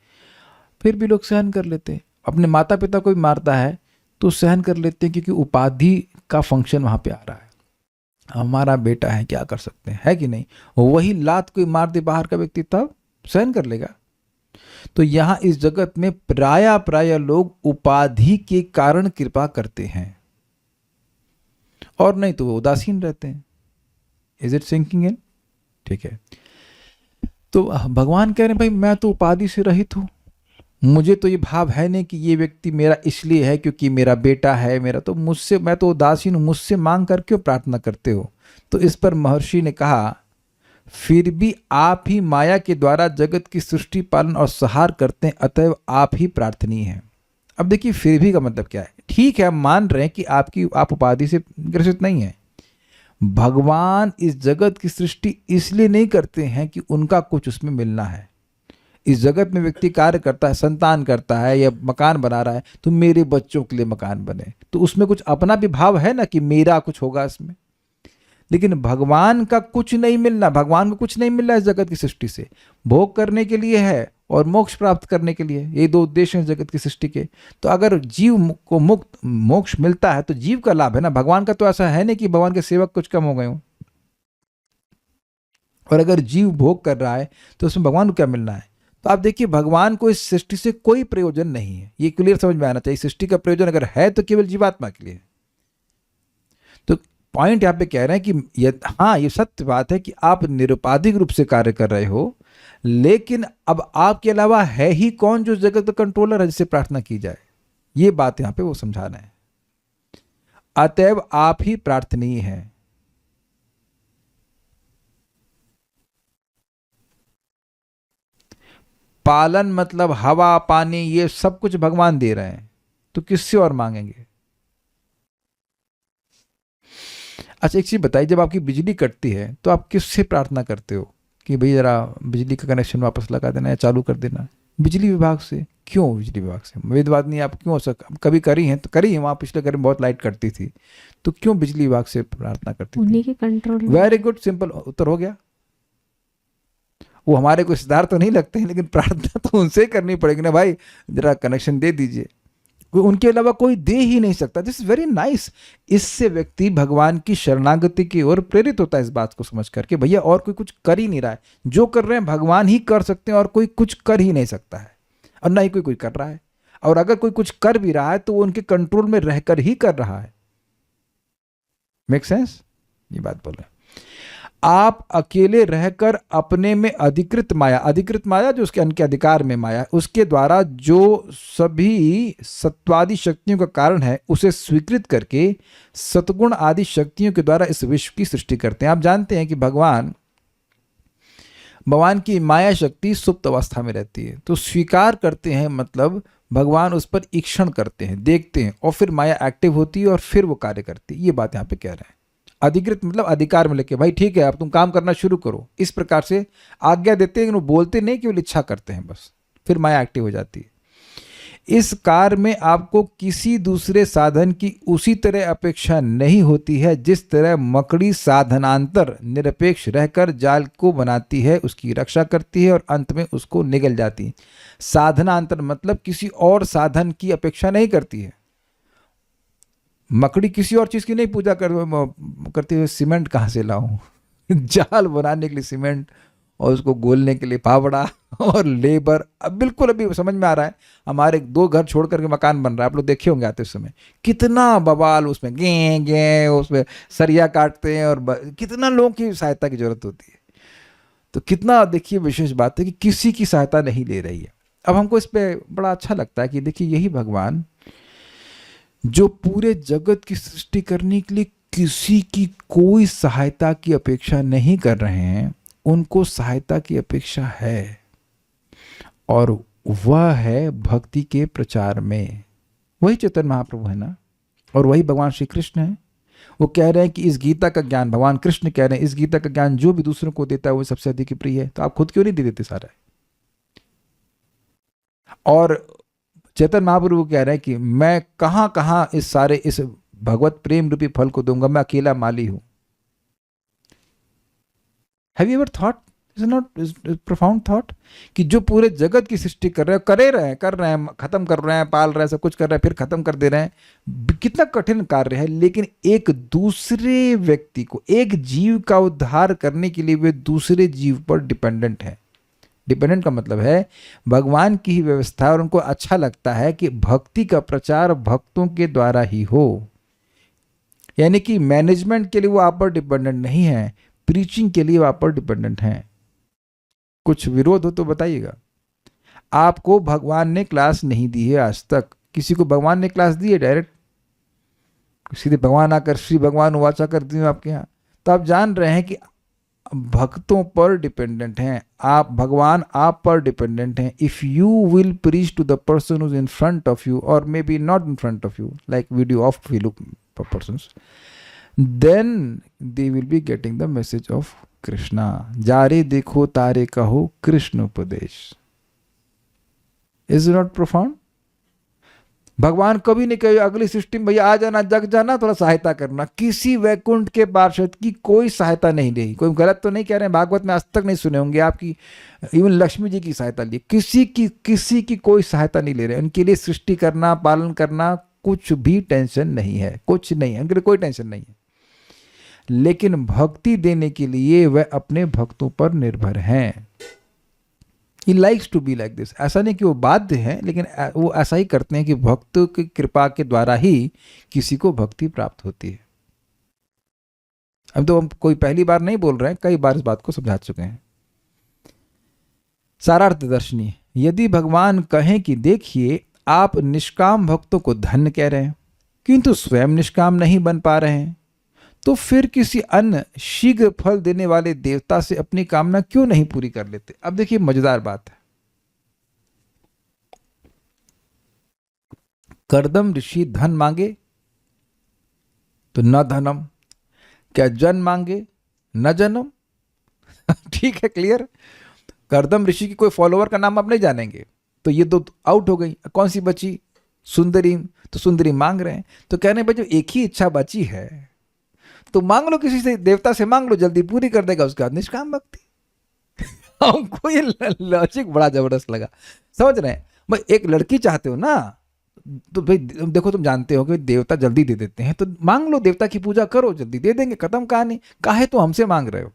फिर भी लोग सहन कर लेते हैं। अपने माता पिता को भी मारता है तो सहन कर लेते हैं क्योंकि उपाधि का फंक्शन वहां पे आ रहा है। हमारा बेटा है, क्या कर सकते हैं, है कि नहीं। वही लात कोई मार दे बाहर का व्यक्ति, तब सहन कर लेगा। तो यहाँ इस जगत में प्राय लोग उपाधि के कारण कृपा करते हैं और नहीं तो वो उदासीन रहते हैं। Is it sinking in? ठीक है। तो भगवान कह रहे हैं भाई मैं तो उपाधि से रहित हूं, मुझे तो ये भाव है नहीं कि ये व्यक्ति मेरा इसलिए है क्योंकि मेरा बेटा है, मेरा तो मुझसे, मैं तो उदासीन हूं, मुझसे मांग कर क्यों प्रार्थना करते हो। तो इस पर महर्षि ने कहा फिर भी आप ही माया के द्वारा जगत की सृष्टि पालन और संहार करते हैं, अतएव आप ही प्रार्थनीय हैं। अब देखिए फिर भी का मतलब क्या है। ठीक है, हम मान रहे हैं कि आप उपाधि से ग्रसित नहीं है। भगवान इस जगत की सृष्टि इसलिए नहीं करते हैं कि उनका कुछ उसमें मिलना है। इस जगत में व्यक्ति कार्य करता है, संतान करता है या मकान बना रहा है, तो मेरे बच्चों के लिए मकान बने, तो उसमें कुछ अपना भी भाव है ना कि मेरा कुछ होगा इसमें। लेकिन भगवान का कुछ नहीं मिलना, भगवान को कुछ नहीं मिल रहा है इस जगत की सृष्टि से। भोग करने के लिए है और मोक्ष प्राप्त करने के लिए, ये दो उद्देश्य हैं जगत की सृष्टि के। तो अगर जीव को मुक्त मोक्ष मिलता है तो जीव का लाभ है ना, भगवान का तो ऐसा है नहीं कि भगवान के सेवक कुछ कम हो गए हों। और अगर जीव भोग कर रहा है तो उसमें भगवान को क्या मिलना है। तो आप देखिए भगवान को इस सृष्टि से कोई प्रयोजन नहीं है, ये क्लियर समझ में आना चाहिए। सृष्टि का प्रयोजन अगर है तो केवल जीवात्मा के लिए। तो पॉइंट यहाँ पे कह रहे हैं कि हाँ ये सत्य बात है कि आप निरुपाधिक रूप से कार्य कर रहे हो, लेकिन अब आपके अलावा है ही कौन जो जगत का कंट्रोलर है जिससे प्रार्थना की जाए। ये बात यहाँ पे वो समझाना है। अतएव आप ही प्रार्थनीय हैं। पालन मतलब हवा पानी ये सब कुछ भगवान दे रहे हैं, तो किससे और मांगेंगे। अच्छा एक चीज बताइए, जब आपकी बिजली कटती है तो आप किससे प्रार्थना करते हो कि भाई जरा बिजली का कनेक्शन वापस लगा देना या चालू कर देना। बिजली विभाग से। क्यों बिजली विभाग से? वेदवाद नहीं आप क्यों हो कभी करी हैं तो करी है, वहां पिछले घर में बहुत लाइट कटती थी, तो क्यों बिजली विभाग से प्रार्थना करती उन्हीं थी? के कंट्रोल में। वेरी गुड, सिंपल उत्तर हो गया। वो हमारे को रिश्तेदार तो नहीं लगते हैं, लेकिन प्रार्थना तो उनसे ही करनी पड़ेगी ना, भाई जरा कनेक्शन दे दीजिए। उनके अलावा कोई दे ही नहीं सकता। This is very nice. इससे व्यक्ति भगवान की शरणागति की ओर प्रेरित होता है, इस बात को समझ करके भैया और कोई कुछ कर ही नहीं रहा है, जो कर रहे हैं भगवान ही कर सकते हैं और कोई कुछ कर ही नहीं सकता है, और ना ही कोई कर रहा है। और अगर कोई कुछ कर भी रहा है तो वो उनके कंट्रोल में रहकर ही कर रहा है। Make sense? ये बात बोल रहे हैं। आप अकेले रहकर अपने में अधिकृत माया जो उसके उनके अधिकार में माया, उसके द्वारा जो सभी सत्वादि शक्तियों का कारण है उसे स्वीकृत करके सतगुण आदि शक्तियों के द्वारा इस विश्व की सृष्टि करते हैं। आप जानते हैं कि भगवान की माया शक्ति सुप्त अवस्था में रहती है, तो स्वीकार करते हैं मतलब भगवान उस पर ईक्षण करते हैं, देखते हैं, और फिर माया एक्टिव होती है और फिर वो कार्य करती है। ये बात यहाँ पे कह रहे हैं। अधिकृत मतलब अधिकार में लेके, भाई ठीक है अब तुम काम करना शुरू करो, इस प्रकार से आज्ञा देते हैं, लेकिन वो बोलते नहीं, केवल इच्छा करते हैं बस, फिर माया एक्टिव हो जाती है। इस कार्य में आपको किसी दूसरे साधन की उसी तरह अपेक्षा नहीं होती है जिस तरह मकड़ी साधनांतर निरपेक्ष रहकर जाल को बनाती है, उसकी रक्षा करती है और अंत में उसको निगल जाती है। साधनांतर मतलब किसी और साधन की अपेक्षा नहीं करती है। मकड़ी किसी और चीज की नहीं पूजा करती हुए सीमेंट कहाँ से लाऊं जाल बनाने के लिए सीमेंट, और उसको गोलने के लिए फावड़ा और लेबर। अब बिल्कुल अभी समझ में आ रहा है, हमारे 2 घर छोड़ करके मकान बन रहा है, आप लोग देखे होंगे आते समय, कितना बवाल उसमें, गे उसमें सरिया काटते हैं, और कितना लोगों की सहायता की जरूरत होती है। तो कितना देखिए विशेष बात है कि किसी की सहायता नहीं ले रही है। अब हमको इस पर बड़ा अच्छा लगता है कि देखिए यही भगवान जो पूरे जगत की सृष्टि करने के लिए किसी की कोई सहायता की अपेक्षा नहीं कर रहे हैं, उनको सहायता की अपेक्षा है, और वह है भक्ति के प्रचार में। वही चैतन्य महाप्रभु है ना, और वही भगवान श्री कृष्ण है। वो कह रहे हैं कि इस गीता का ज्ञान, भगवान कृष्ण कह रहे हैं, इस गीता का ज्ञान जो भी दूसरों को देता है वो सबसे अधिक प्रिय है। तो आप खुद क्यों नहीं दे देते सारा? और चैतन्य महाप्रभु कह रहे हैं कि मैं कहां कहां इस सारे इस भगवत प्रेम रूपी फल को दूंगा, मैं अकेला माली हूं। Have you ever thought, is not profound thought, कि जो पूरे जगत की सृष्टि कर रहे हैं, कर रहे हैं, खत्म कर रहे हैं, पाल रहे हैं, सब कुछ कर रहे हैं, फिर खत्म कर दे रहे हैं, कितना कठिन कार्य है। लेकिन एक दूसरे व्यक्ति को, एक जीव का उद्धार करने के लिए वे दूसरे जीव पर डिपेंडेंट है। डिपेंडेंट का मतलब है भगवान की ही व्यवस्था, और उनको अच्छा लगता है कि भक्ति का प्रचार भक्तों के द्वारा ही हो। यानी कि मैनेजमेंट के लिए वो आप पर डिपेंडेंट नहीं है, प्रीचिंग के लिए वो आप पर डिपेंडेंट हैं। कुछ विरोध हो तो बताइएगा। आपको भगवान ने क्लास नहीं दी है आज तक। किसी को भगवान ने क्लास दी है डायरेक्ट? सीधे भगवान आकर श्री भगवान वाचा कर दी आपके यहाँ? तो आप जान रहे हैं कि भक्तों पर डिपेंडेंट हैं आप, भगवान आप पर डिपेंडेंट हैं। If you will preach to the person who is in front of you, और may be not in front of you, like video of persons, then they will be getting the message of Krishna. जारे देखो तारे कहो कृष्ण उपदेश। Is it not profound? भगवान कभी नहीं कहे अगली सृष्टि में भैया आ जाना, जग जाना, थोड़ा सहायता करना। किसी वैकुंठ के पार्षद की कोई सहायता नहीं रही। कोई गलत तो नहीं कह रहे हैं, भागवत में आज तक नहीं सुने होंगे आपकी, इवन लक्ष्मी जी की सहायता ली, किसी की कोई सहायता नहीं ले रहे। उनके लिए सृष्टि करना, पालन करना कुछ भी टेंशन नहीं है, कुछ नहीं है, उनके लिए कोई टेंशन नहीं है। लेकिन भक्ति देने के लिए वह अपने भक्तों पर निर्भर हैं। He likes to be like this। ऐसा नहीं कि वो बाध्य हैं, लेकिन वो ऐसा ही करते हैं कि भक्त की कृपा के द्वारा ही किसी को भक्ति प्राप्त होती है। अब तो हम कोई पहली बार नहीं बोल रहे हैं, कई बार इस बात को समझा चुके हैं। सारार्थ दर्शनी, यदि भगवान कहें कि देखिए आप निष्काम भक्तों को धन्य कह रहे हैं किंतु स्वयं निष्काम नहीं बन पा रहे हैं, तो फिर किसी अन्य शीघ्र फल देने वाले देवता से अपनी कामना क्यों नहीं पूरी कर लेते? अब देखिए मजेदार बात है। कर्दम ऋषि धन मांगे तो न धनम, क्या जन मांगे न जन्म। ठीक है, क्लियर। कर्दम ऋषि की कोई फॉलोअर का नाम आप नहीं जानेंगे, तो ये दो आउट हो गई। कौन सी बची? सुंदरी। तो सुंदरी मांग रहे हैं, तो कहने भाई जब एक ही इच्छा बची है तो मांग लो, किसी से, देवता से मांग लो, जल्दी पूरी कर देगा। उसके बाद निष्काम भक्ति। हमको ये लॉजिक बड़ा जबरदस्त लगा। समझ रहे हैं भाई? एक लड़की चाहते हो ना, तो भाई देखो तुम जानते हो कि देवता जल्दी दे देते हैं, तो मांग लो, देवता की पूजा करो, जल्दी दे देंगे, खत्म कहानी। काहे तो हमसे मांग रहे हो?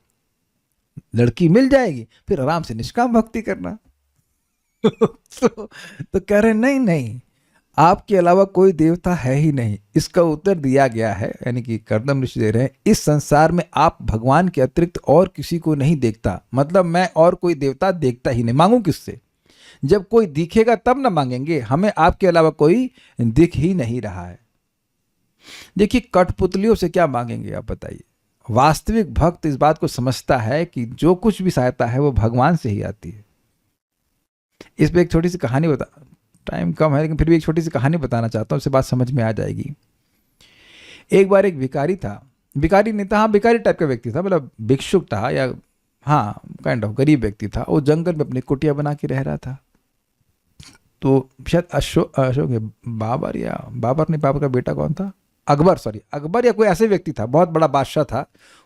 लड़की मिल जाएगी, फिर आराम से निष्काम भक्ति करना। तो कह रहे नहीं नहीं, आपके अलावा कोई देवता है ही नहीं। इसका उत्तर दिया गया है, यानी कि कर्दम ऋषि दे रहे हैं, इस संसार में आप भगवान के अतिरिक्त और किसी को नहीं देखता। मतलब मैं और कोई देवता देखता ही नहीं, मांगू किससे? जब कोई दिखेगा तब ना मांगेंगे, हमें आपके अलावा कोई दिख ही नहीं रहा है। देखिए कठपुतलियों से क्या मांगेंगे आप बताइए? वास्तविक भक्त इस बात को समझता है कि जो कुछ भी सहायता है वो भगवान से ही आती है। इस पर एक छोटी सी कहानी बता, टाइम कम है लेकिन फिर भी एक छोटी सी कहानी बताना चाहता हूँ, उससे बात समझ में आ जाएगी। एक बार एक भिखारी था, भिखारी नहीं था, हाँ भिखारी टाइप का व्यक्ति था, मतलब भिक्षुक था, या हाँ काइंड ऑफ गरीब व्यक्ति था। वो जंगल में अपनी कुटिया बना के रह रहा था। तो शायद अशोक बाबर, या बाबर नहीं, बाबर का बेटा कौन था? अकबर, सॉरी अकबर, या कोई ऐसे व्यक्ति था, बहुत बड़ा बादशाह था।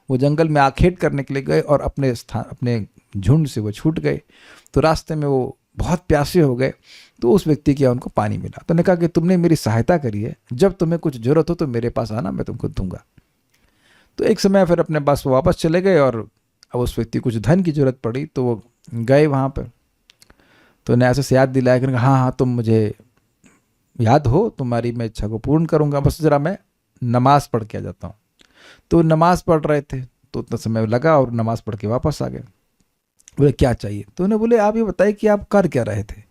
वो जंगल में आखेट करने के लिए गए और अपने झुंड से वो छूट गए। तो रास्ते में वो बहुत प्यासे हो गए, तो उस व्यक्ति के यहाँ उनको पानी मिला। तो उन्होंने कहा कि तुमने मेरी सहायता करी है, जब तुम्हें कुछ जरूरत हो तो मेरे पास आना, मैं तुमको दूंगा। तो एक समय फिर अपने पास वो वापस चले गए, और अब उस व्यक्ति को कुछ धन की जरूरत पड़ी, तो वो गए वहाँ पर। तो उन्हें ऐसे याद दिलाया कि हाँ हाँ तुम मुझे याद हो, तुम्हारी मैं इच्छा को पूर्ण करूँगा, बस ज़रा मैं नमाज़ पढ़ के आ जाता हूँ। तो नमाज़ पढ़ रहे थे, तो उतना समय लगा और नमाज़ पढ़ के वापस आ गए। बोले क्या चाहिए? तो उन्हें बोले आप ये बताइए कि आप कर क्या रहे थे?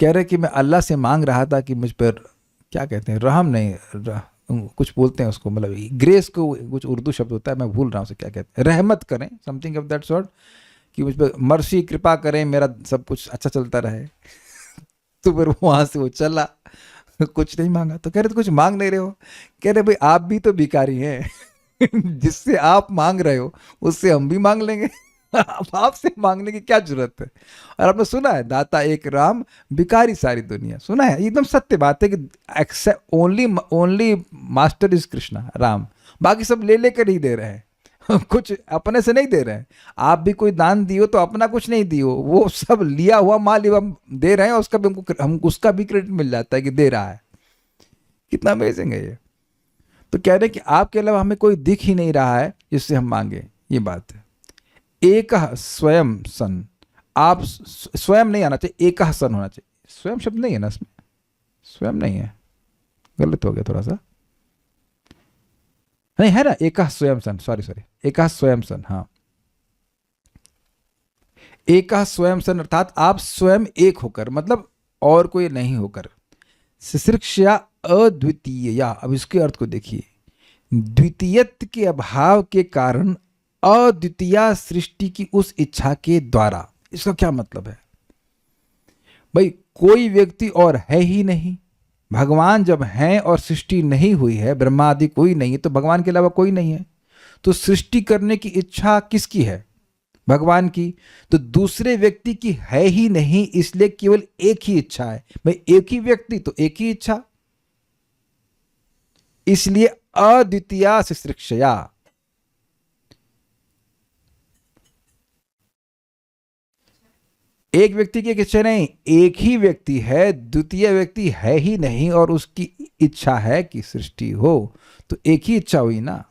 कह रहे कि मैं अल्लाह से मांग रहा था कि मुझ पर, क्या कहते हैं, रहम नहीं, कुछ बोलते हैं उसको, मतलब ग्रेस को कुछ उर्दू शब्द होता है, मैं भूल रहा हूँ उसे क्या कहते हैं, रहमत करें, समथिंग ऑफ दैट सॉर्ट, कि मुझ पर मर्सी कृपा करें, मेरा सब कुछ अच्छा चलता रहे। तो फिर वहां से वो चला, कुछ नहीं मांगा। तो कह रहे तो कुछ मांग नहीं रहे हो? कह रहे भाई आप भी तो भिखारी हैं। जिससे आप मांग रहे हो उससे हम भी मांग लेंगे। अब आपसे मांगने की क्या जरूरत है? और आपने सुना है, दाता एक राम, भिखारी सारी दुनिया। सुना है, एकदम सत्य बात है कि except only only master is Krishna, Ram. बाकी सब ले लेकर ही दे रहे हैं। कुछ अपने से नहीं दे रहे हैं। आप भी कोई दान दियो तो अपना कुछ नहीं दियो, वो सब लिया हुआ माल हम दे रहे हैं, उसका भी हम उसका भी क्रेडिट मिल जाता है कि दे रहा है। कितना अमेजिंग है ये। तो कह रहे हैं कि आपके अलावा हमें कोई दिख ही नहीं रहा है जिससे हम मांगे। ये बात है। एक स्वयं सन, आप स्वयं नहीं आना चाहिए, एक सन होना चाहिए। स्वयं शब्द नहीं है ना इसमें, स्वयं नहीं है, गलत हो गया थोड़ा सा। नहीं है ना, एक स्वयं सन, सॉरी एक स्वयं सन। हाँ, एक स्वयं सन अर्थात आप स्वयं एक होकर, मतलब और कोई नहीं होकर। सृष्टिया अद्वितीय, या अब इसके अर्थ को देखिए, द्वितीयत्व के अभाव के कारण अद्वितीय सृष्टि की उस इच्छा के द्वारा। इसका क्या मतलब है भाई? कोई व्यक्ति और है ही नहीं। भगवान जब हैं और सृष्टि नहीं हुई है, ब्रह्मा आदि कोई नहीं है, तो भगवान के अलावा कोई नहीं है। तो सृष्टि करने की इच्छा किसकी है? भगवान की। तो दूसरे व्यक्ति की है ही नहीं, इसलिए केवल एक ही इच्छा है। भाई एक ही व्यक्ति तो एक ही इच्छा, इसलिए अद्वितीय सृष्टिया। एक व्यक्ति की एक इच्छा नहीं, एक ही व्यक्ति है, द्वितीय व्यक्ति है ही नहीं, और उसकी इच्छा है कि सृष्टि हो। तो एक ही इच्छा हुई ना,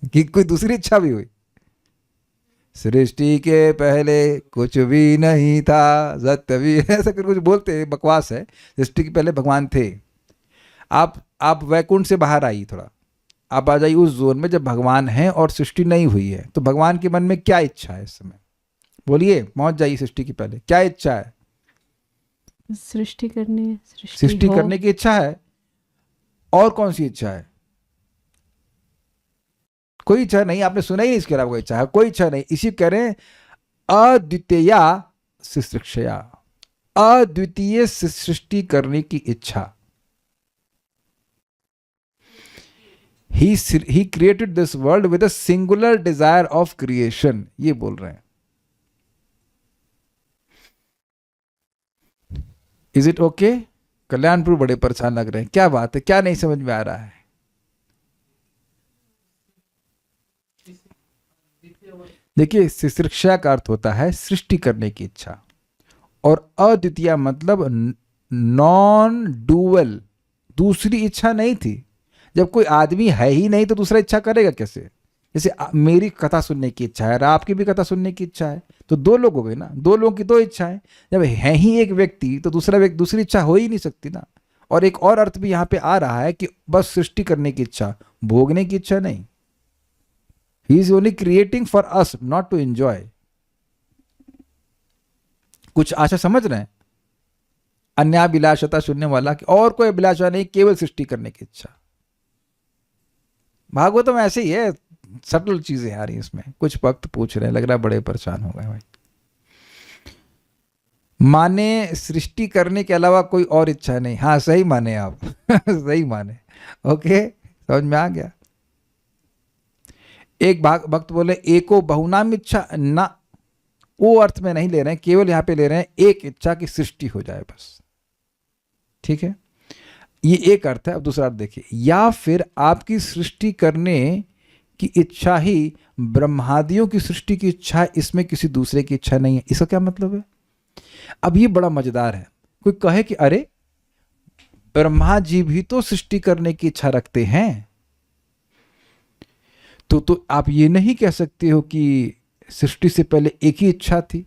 कि कोई दूसरी इच्छा भी हुई? सृष्टि के पहले कुछ भी नहीं था, सत्य भी, ऐसा कुछ बोलते हैं, बकवास है। सृष्टि के पहले भगवान थे। आप वैकुंठ से बाहर आई, थोड़ा आप आ जाइए उस जोन में जब भगवान हैं और सृष्टि नहीं हुई है। तो भगवान के मन में क्या इच्छा है इस समय? बोलिए, पहुंच जाइए सृष्टि के पहले, क्या इच्छा है? सृष्टि करनी है, सृष्टि करने की इच्छा है। और कौन सी इच्छा है? कोई इच्छा नहीं, आपने सुना ही नहीं इसके अलावा कोई इच्छा है? कोई इच्छा नहीं। इसी कह रहे हैं अद्वितीय सृष्टिया, अद्वितीय सृष्टि करने की इच्छा। He created this world with a singular desire of creation, ये बोल रहे हैं। Is it okay? कल्याणपुर बड़े परेशान लग रहे हैं, क्या बात है, क्या नहीं समझ में आ रहा है? देखिए, सृष्टिया का अर्थ होता है सृष्टि करने की इच्छा, और अद्वितीय मतलब नॉन डुअल, दूसरी इच्छा नहीं थी। जब कोई आदमी है ही नहीं तो दूसरा इच्छा करेगा कैसे? जैसे मेरी कथा सुनने की इच्छा है और आपकी भी कथा सुनने की इच्छा है, तो दो लोग हो गए ना, दो लोगों की दो इच्छाएं। जब है ही एक व्यक्ति तो दूसरा व्यक्ति, दूसरी इच्छा हो ही नहीं सकती ना। और एक और अर्थ भी यहाँ पे आ रहा है कि बस सृष्टि करने की इच्छा, भोगने की इच्छा नहीं। He is only creating for us, not to enjoy. कुछ आशा समझ रहे हैं? अन्याभिलाषता सुनने वाला कि और कोई अभिलाषा नहीं, केवल सृष्टि करने की इच्छा। भागवतम ऐसे ही है, सटल चीजें आ रही इसमें। कुछ भक्त पूछ रहे हैं, लग रहा है बड़े परेशान हो गए भाई। माने सृष्टि करने के अलावा कोई और इच्छा नहीं। हाँ सही माने आप। सही माने, ओके, समझ में आ गया। एक भक्त बोले एको बहुनाम इच्छा ना, वो अर्थ में नहीं ले रहे हैं, केवल यहां पे ले रहे हैं एक इच्छा की सृष्टि हो जाए बस। ठीक है, ये एक अर्थ है। अब दूसरा अर्थ देखिए, या फिर आपकी सृष्टि करने की इच्छा ही ब्रह्मादियों की सृष्टि की इच्छा है, इसमें किसी दूसरे की इच्छा नहीं है। इसका क्या मतलब है? अब ये बड़ा मजेदार है। कोई कहे कि अरे ब्रह्मा जी भी तो सृष्टि करने की इच्छा रखते हैं, तो आप ये नहीं कह सकते हो कि सृष्टि से पहले एक ही इच्छा थी।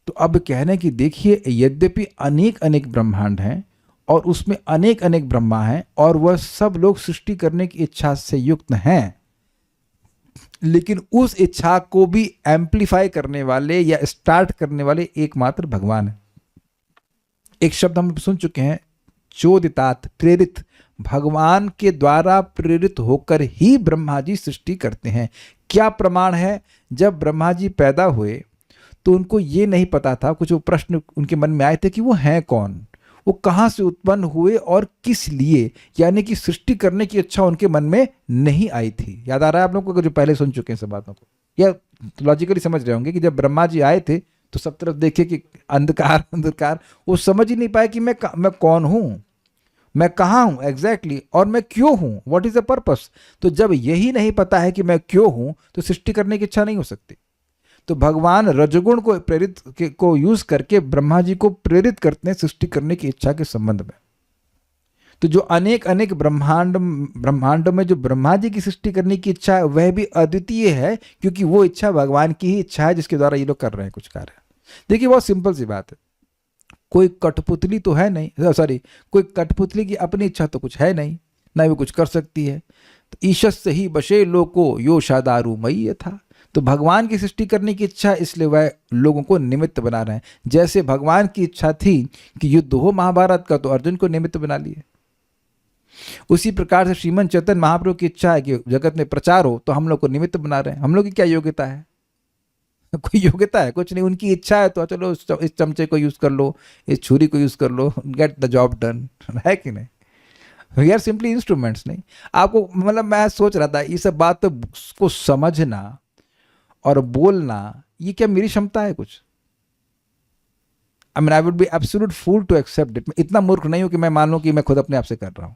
तो अब कहना है कि देखिए, यद्यपि अनेक अनेक ब्रह्मांड हैं और उसमें अनेक अनेक ब्रह्मा हैं और वह सब लोग सृष्टि करने की इच्छा से युक्त हैं, लेकिन उस इच्छा को भी एम्प्लीफाई करने वाले या स्टार्ट करने वाले एकमात्र भगवान है। एक शब्द हम सुन चुके हैं, चोदितात, प्रेरित, भगवान के द्वारा प्रेरित होकर ही ब्रह्मा जी सृष्टि करते हैं। क्या प्रमाण है? जब ब्रह्मा जी पैदा हुए तो उनको ये नहीं पता था, कुछ वो प्रश्न उनके मन में आए थे कि वो हैं कौन, वो कहाँ से उत्पन्न हुए और किस लिए, यानी कि सृष्टि करने की इच्छा उनके मन में नहीं आई थी। याद आ रहा है आप लोगों को, जो पहले सुन चुके हैं सब बातों को, या लॉजिकली समझ रहे होंगे कि जब ब्रह्मा जी आए थे तो सब तरफ देखे कि अंधकार अंधकार, वो समझ ही नहीं पाए कि मैं कौन हूँ, मैं कहाँ हूँ एग्जैक्टली, और मैं क्यों हूँ, व्हाट इज द पर्पस। तो जब यही नहीं पता है कि मैं क्यों हूँ तो सृष्टि करने की इच्छा नहीं हो सकती। तो भगवान रजोगुण को को यूज करके ब्रह्मा जी को प्रेरित करते हैं सृष्टि करने की इच्छा के संबंध में। तो जो अनेक अनेक ब्रह्मांड में जो ब्रह्मा जी की सृष्टि करने की इच्छा है वह भी अद्वितीय है, क्योंकि वो इच्छा भगवान की ही इच्छा है जिसके द्वारा ये लोग कर रहे हैं कुछ कार्य। देखिए बहुत सिंपल सी बात है, कोई कठपुतली तो है नहीं, सॉरी, कोई कठपुतली की अपनी इच्छा तो कुछ है नहीं, ना वो कुछ कर सकती है। तो ईशस से ही बशे लोको यो शादारू मई था। तो भगवान की सृष्टि करने की इच्छा, इसलिए वह लोगों को निमित्त बना रहे हैं। जैसे भगवान की इच्छा थी कि युद्ध हो महाभारत का, तो अर्जुन को निमित्त बना लिए। उसी प्रकार से श्रीमन चैतन्य महाप्रभु की इच्छा है कि जगत में प्रचार हो, तो हम लोग को निमित्त बना रहे हैं। हम लोग की क्या योग्यता है? कोई योग्यता है? कुछ नहीं। उनकी इच्छा है तो चलो इस चमचे को यूज कर लो, इस छुरी को यूज कर लो, गेट द जॉब डन, है कि नहीं? We are simply instruments. नहीं, आपको मतलब मैं सोच रहा था ये सब बात तो को समझना और बोलना, ये क्या मेरी क्षमता है कुछ? I mean I would be absolute fool to accept it. मैं इतना मूर्ख नहीं हूं कि मैं मान लूं कि मैं खुद अपने आप से कर रहा हूं।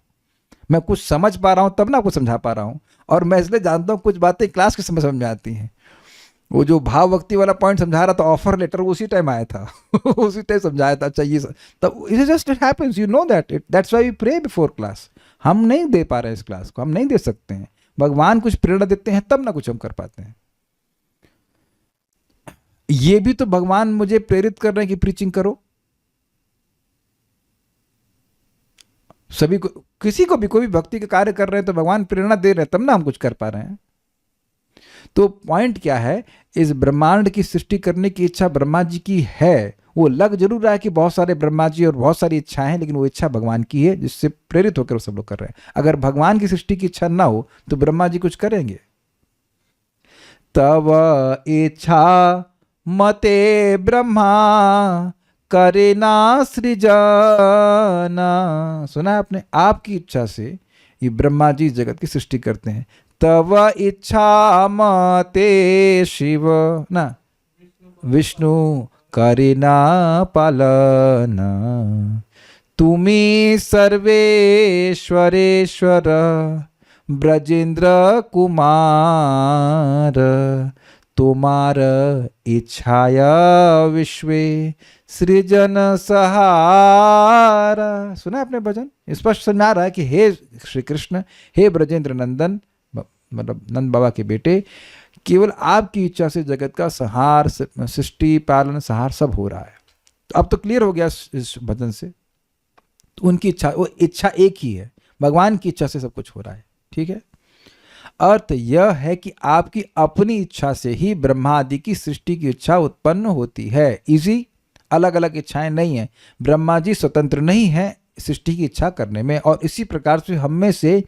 मैं कुछ समझ पा रहा हूं तब ना आपको समझा पा रहा हूं, और मैं इसलिए जानता हूं कुछ बातें क्लास के समय समझ में आती हैं। वो जो भाव भक्ति वाला पॉइंट समझा रहा था, ऑफर लेटर, वो उसी टाइम आया था उसी टाइम समझाया था। अच्छा ये तब it just it happens, you know that it, that's why we pray before class. हम नहीं दे पा रहे हैं इस क्लास को, हम नहीं दे सकते हैं। भगवान कुछ प्रेरणा देते हैं तब ना कुछ हम कर पाते हैं। ये भी तो भगवान मुझे प्रेरित कर रहे हैं कि प्रीचिंग करो। सभी को, किसी को भी कोई भी भक्ति के कार्य कर रहे हैं तो भगवान प्रेरणा दे रहे हैं तब ना हम कुछ कर पा रहे हैं। तो पॉइंट क्या है, इस ब्रह्मांड की सृष्टि करने की इच्छा ब्रह्मा जी की है। वो लग जरूर रहा है कि बहुत सारे ब्रह्मा जी और बहुत सारी इच्छाएं हैं, लेकिन वो इच्छा भगवान की है जिससे प्रेरित होकर वो सब लोग कर रहे हैं। अगर भगवान की सृष्टि की इच्छा ना हो तो ब्रह्मा जी कुछ करेंगे? तव इच्छा मते ब्रह्मा करे ना सृजना। सुना है आपने? आपकी इच्छा से ये ब्रह्मा जी जगत की सृष्टि करते हैं। तव इच्छा मते शिव ना विष्णु करे ना पालना। तुम्ही सर्वेश्वरेश्वर ब्रजेंद्र कुमार। तुम्हार इच्छाया विश्वे सृजन सहारा। सुना आपने भजन? स्पष्ट समझ आ रहा है कि हे श्री कृष्ण, हे ब्रजेंद्र नंदन, मतलब नंद बाबा के बेटे, केवल आपकी इच्छा से जगत का संहार, सृष्टि, पालन, संहार सब हो रहा है। तो अब तो क्लियर हो गया इस भजन से। तो उनकी इच्छा, वो इच्छा एक ही है, भगवान की इच्छा से सब कुछ हो रहा है। ठीक है। अर्थ यह है कि आपकी अपनी इच्छा से ही ब्रह्मा आदि की सृष्टि की इच्छा उत्पन्न होती है। इजी, अलग अलग इच्छाएं नहीं है। ब्रह्मा जी स्वतंत्र नहीं है सृष्टि की इच्छा करने में, और इसी प्रकार से हम में से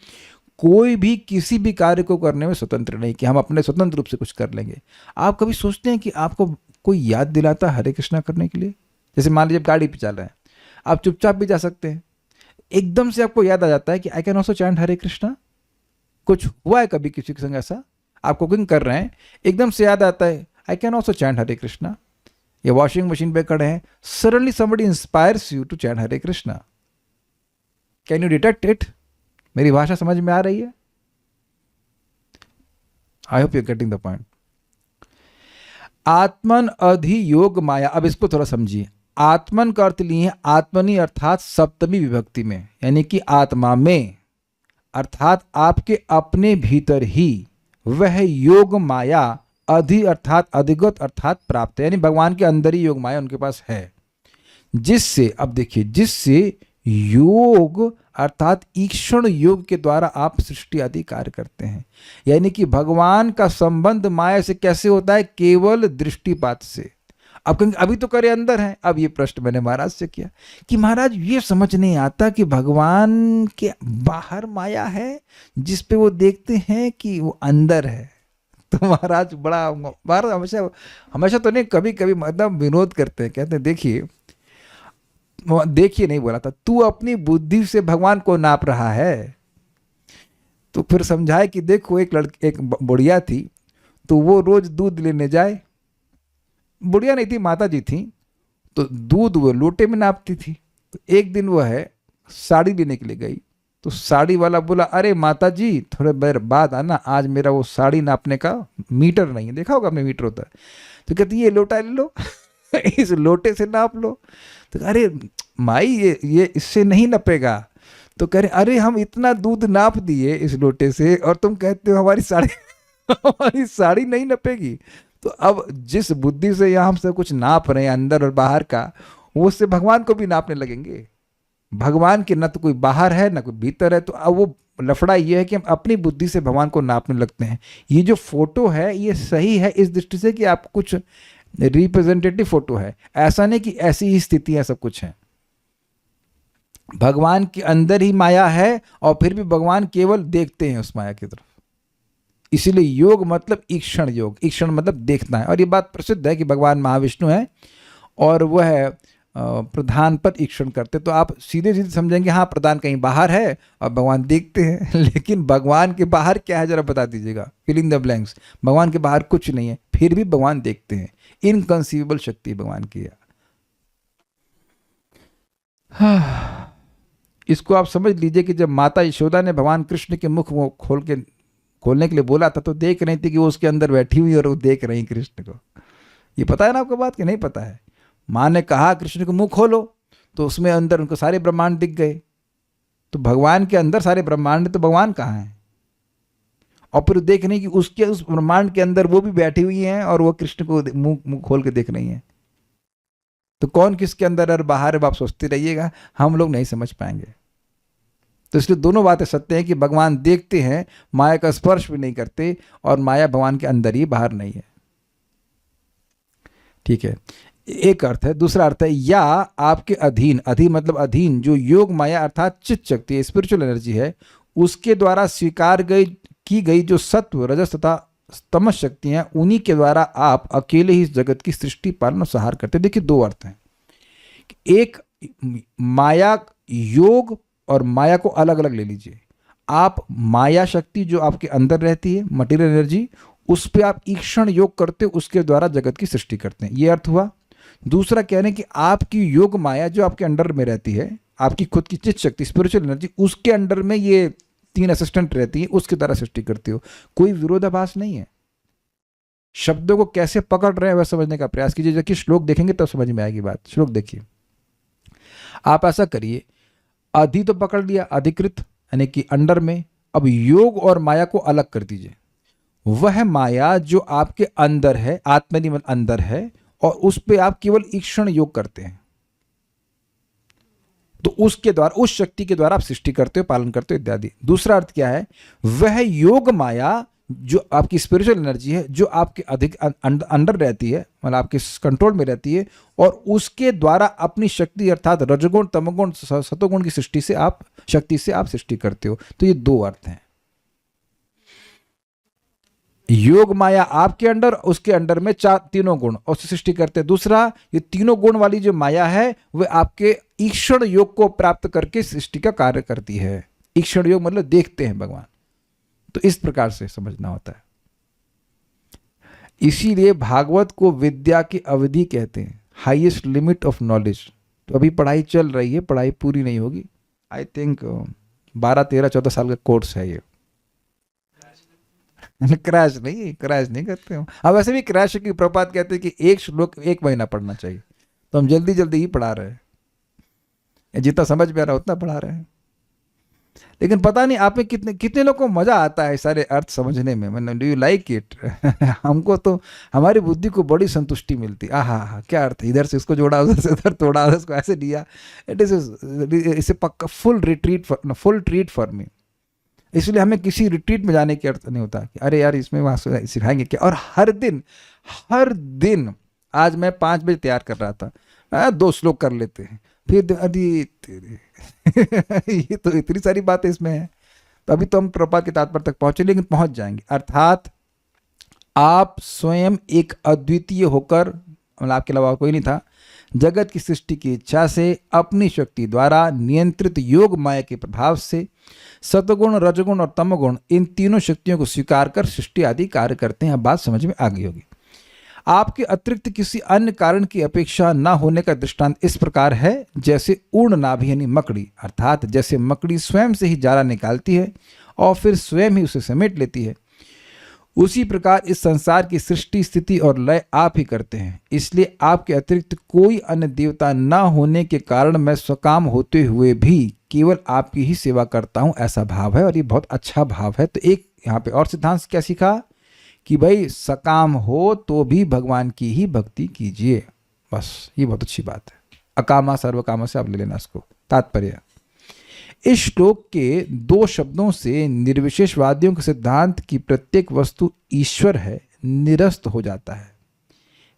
कोई भी किसी भी कार्य को करने में स्वतंत्र नहीं कि हम अपने स्वतंत्र रूप से कुछ कर लेंगे। आप कभी सोचते हैं कि आपको कोई याद दिलाता हरे कृष्णा करने के लिए? जैसे मान लीजिए गाड़ी पे चल रहे हैं, आप चुपचाप भी जा सकते हैं, एकदम से आपको याद आ जाता है कि आई can also chant Hare Krishna. कुछ हुआ है कभी किसी के संग ऐसा? आप कुकिंग कर रहे हैं, एकदम से याद आता है I can also chant Hare Krishna. या वॉशिंग मशीन पे खड़े हैं, suddenly somebody inspires you to chant Hare Krishna. Can you detect it? मेरी भाषा समझ में आ रही है? I hope you getting the point. आत्मन अधियोग माया। अब इसको थोड़ा समझिए। आत्मन का अर्थ लिए आत्मनि अर्थात सप्तमी विभक्ति में, यानी कि आत्मा में, अर्थात आपके अपने भीतर ही वह योग माया, अधि अर्थात अधिगत अर्थात प्राप्त है, यानी भगवान के अंदर ही योग माया उनके पास है, जिससे, अब देखिए, जिससे योग अर्थात ईक्षण योग के द्वारा आप सृष्टि आदि कार्य करते हैं। यानी कि भगवान का संबंध माया से कैसे होता है? केवल दृष्टिपात से। अब कहेंगे अभी तो करे अंदर है। अब ये प्रश्न मैंने महाराज से किया कि महाराज ये समझ नहीं आता कि भगवान के बाहर माया है जिस पे वो देखते हैं कि वो अंदर है। तो महाराज बड़ा, महाराज हमेशा हमेशा तो नहीं, कभी कभी मतलब विनोद करते हैं, कहते हैं देखिए, देखिए नहीं बोला था, तू अपनी बुद्धि से भगवान को नाप रहा है। तो फिर समझाए कि देखो एक बुढ़िया थी, तो वो रोज दूध लेने जाए, बुढ़िया नहीं थी, माता जी थी, तो दूध वो लोटे में नापती थी। तो एक दिन वो है साड़ी लेने के लिए गई, तो साड़ी वाला बोला अरे माता जी थोड़े देर बाद आना, आज मेरा वो साड़ी नापने का मीटर नहीं है। देखा होगा आपने मीटर होता है। तो कहती ये लोटा ले लो इस लोटे से नाप लो। तो अरे माई ये इससे नहीं नपेगा। तो कह रहे अरे हम इतना दूध नाप दिए इस लोटे से और तुम कहते हो हमारी साड़ी हमारी साड़ी नहीं नपेगी। तो अब जिस बुद्धि से यहाँ हम सब कुछ नाप रहे हैं अंदर और बाहर का, वो उससे भगवान को भी नापने लगेंगे। भगवान के न तो कोई बाहर है न कोई भीतर है। तो अब वो लफड़ा ये है कि हम अपनी बुद्धि से भगवान को नापने लगते हैं। ये जो फोटो है ये सही है इस दृष्टि से कि आप कुछ रिप्रेजेंटेटिव फोटो है, ऐसा नहीं कि ऐसी ही स्थितियां सब कुछ है। भगवान के अंदर ही माया है और फिर भी भगवान केवल देखते हैं उस माया की तरफ। इसीलिए योग मतलब ईक्षण योग, ईक्षण मतलब देखना है। और ये बात प्रसिद्ध है कि भगवान महाविष्णु है और वह है प्रधान पर ईक्षण करते। तो आप सीधे सीधे समझेंगे हाँ प्रधान कहीं बाहर है और भगवान देखते हैं। लेकिन भगवान के बाहर क्या है जरा बता दीजिएगा, फिल इन द ब्लैंक्स। भगवान के बाहर कुछ नहीं है, फिर भी भगवान देखते हैं। इनकंसीवेबल शक्ति भगवान की है। इसको आप समझ लीजिए कि जब माता यशोदा ने भगवान कृष्ण के मुख वो खोलने के लिए बोला था, तो देख रही थी कि वो उसके अंदर बैठी हुई और वो देख रही कृष्ण को। ये पता है ना आपको बात कि नहीं पता है? माँ ने कहा कृष्ण को मुंह खोलो, तो उसमें अंदर उनको सारे ब्रह्मांड दिख गए। तो भगवान के अंदर सारे ब्रह्मांड, तो भगवान कहाँ है? और फिर देख रही कि उसके उस ब्रह्मांड के अंदर वो भी बैठी हुई हैं और वो कृष्ण को मुंह खोल के देख रही हैं। तो कौन किसके अंदर और बाहर है आप सोचते रहिएगा, हम लोग नहीं समझ पाएंगे। तो इसलिए दोनों बातें सत्य हैं कि भगवान देखते हैं, माया का स्पर्श भी नहीं करते, और माया भगवान के अंदर ही बाहर नहीं है। ठीक है, एक अर्थ है। दूसरा अर्थ है या आपके अधीन, अधीन मतलब अधीन, जो योग माया अर्थात चित्त शक्ति, स्पिरिचुअल एनर्जी है, उसके द्वारा स्वीकार की गई जो सत्व रजस तथा तमस शक्तियां, उन्हीं के द्वारा आप अकेले ही इस जगत की सृष्टि पालन और संहार करते। देखिए दो अर्थ हैं, एक माया योग और माया को अलग अलग ले लीजिए। आप माया शक्ति जो आपके अंदर रहती है, मटेरियल एनर्जी, उस पर आप ईक्षण योग करते हो, उसके द्वारा जगत की सृष्टि करते हैं, ये अर्थ हुआ। दूसरा कह रहे हैं कि आपकी योग माया जो आपके अंडर में रहती है, आपकी खुद की चित्त शक्ति स्पिरिचुअल एनर्जी, उसके अंडर में ये 3 असिस्टेंट रहती है, उसके द्वारा सृष्टि करते हो। कोई विरोधाभास नहीं है। शब्दों को कैसे पकड़ रहे हैं वह समझने का प्रयास कीजिए। जबकि श्लोक देखेंगे तब समझ में आएगी बात। श्लोक देखिए, आप ऐसा करिए, अधि तो पकड़ लिया, अधिकृत यानी कि अंडर में। अब योग और माया को अलग कर दीजिए। वह माया जो आपके अंदर है, आत्मनिमन अंदर है, और उस पे आप केवल ईक्षण योग करते हैं, तो उसके द्वारा, उस शक्ति के द्वारा आप सृष्टि करते हो, पालन करते हो इत्यादि। दूसरा अर्थ क्या है? वह योग माया जो आपकी स्पिरिचुअल एनर्जी है, जो आपके अधिक अंडर रहती है, मतलब आपके कंट्रोल में रहती है, और उसके द्वारा अपनी शक्ति अर्थात रजगुण तमगुण सतोगुण की सृष्टि से आप, शक्ति से आप सृष्टि करते हो। तो ये दो अर्थ हैं। योग माया आपके अंडर, उसके अंडर में तीनों गुण और सृष्टि करते हैं। दूसरा, ये तीनों गुण वाली जो माया है वह आपके ईक्षण योग को प्राप्त करके सृष्टि का कार्य करती है। ईक्षण योग मतलब देखते हैं भगवान। तो इस प्रकार से समझना होता है। इसीलिए भागवत को विद्या की अवधि कहते हैं, हाईएस्ट लिमिट ऑफ नॉलेज। तो अभी पढ़ाई चल रही है, पढ़ाई पूरी नहीं होगी। आई थिंक 12, 13, 14 साल का कोर्स है ये। क्रैश नहीं करते हो। अब वैसे भी क्रैश की प्रपात कहते हैं कि एक श्लोक 1 महीना पढ़ना चाहिए, तो हम जल्दी जल्दी ही पढ़ा रहे हैं, जितना समझ में आ रहा है उतना पढ़ा रहे हैं। लेकिन पता नहीं आप में कितने लोग को मजा आता है सारे अर्थ समझने में। मतलब डू यू लाइक इट? हमको तो, हमारी बुद्धि को बड़ी संतुष्टि मिलती। आहा क्या अर्थ है, इधर से इसको जोड़ा, उधर से उधर तोड़ा, उधर इसको ऐसे दिया। इसे पक्का फुल ट्रीट फॉर मी। इसलिए हमें किसी रिट्रीट में जाने की अर्थ नहीं होता कि अरे यार इसमें वहाँ सिखाएंगे क्या। और हर दिन आज मैं 5 बजे तैयार कर रहा था, 2 श्लोक कर लेते हैं, फिर अरे तेरे ये तो इतनी सारी बातें इसमें है। तो अभी तो हम प्रपात के तात्पर्य तक पहुंचे, लेकिन पहुंच जाएंगे। अर्थात आप स्वयं एक अद्वितीय होकर, मतलब आपके अलावा और कोई नहीं था, जगत की सृष्टि की इच्छा से अपनी शक्ति द्वारा नियंत्रित योग माया के प्रभाव से सतगुण, रजगुण और तमगुण, इन तीनों शक्तियों को स्वीकार कर सृष्टि आदि कार्य करते हैं। अब बात समझ में आ गई होगी। आपके अतिरिक्त किसी अन्य कारण की अपेक्षा न होने का दृष्टांत इस प्रकार है, जैसे ऊर्ण नाभि यानी मकड़ी, अर्थात जैसे मकड़ी स्वयं से ही जाला निकालती है और फिर स्वयं ही उसे समेट लेती है, उसी प्रकार इस संसार की सृष्टि, स्थिति और लय आप ही करते हैं। इसलिए आपके अतिरिक्त कोई अन्य देवता न होने के कारण मैं स्वकाम होते हुए भी केवल आपकी ही सेवा करता हूं, ऐसा भाव है। और ये बहुत अच्छा भाव है। तो एक यहाँ पे और सिद्धांत क्या सीखा कि भाई सकाम हो तो भी भगवान की ही भक्ति कीजिए, बस ये बहुत अच्छी बात है। अकामा सर्वकामा से आप ले लेना इसको तात्पर्य। इस श्लोक के 2 शब्दों से निर्विशेषवादियों के सिद्धांत की प्रत्येक वस्तु ईश्वर है निरस्त हो जाता है।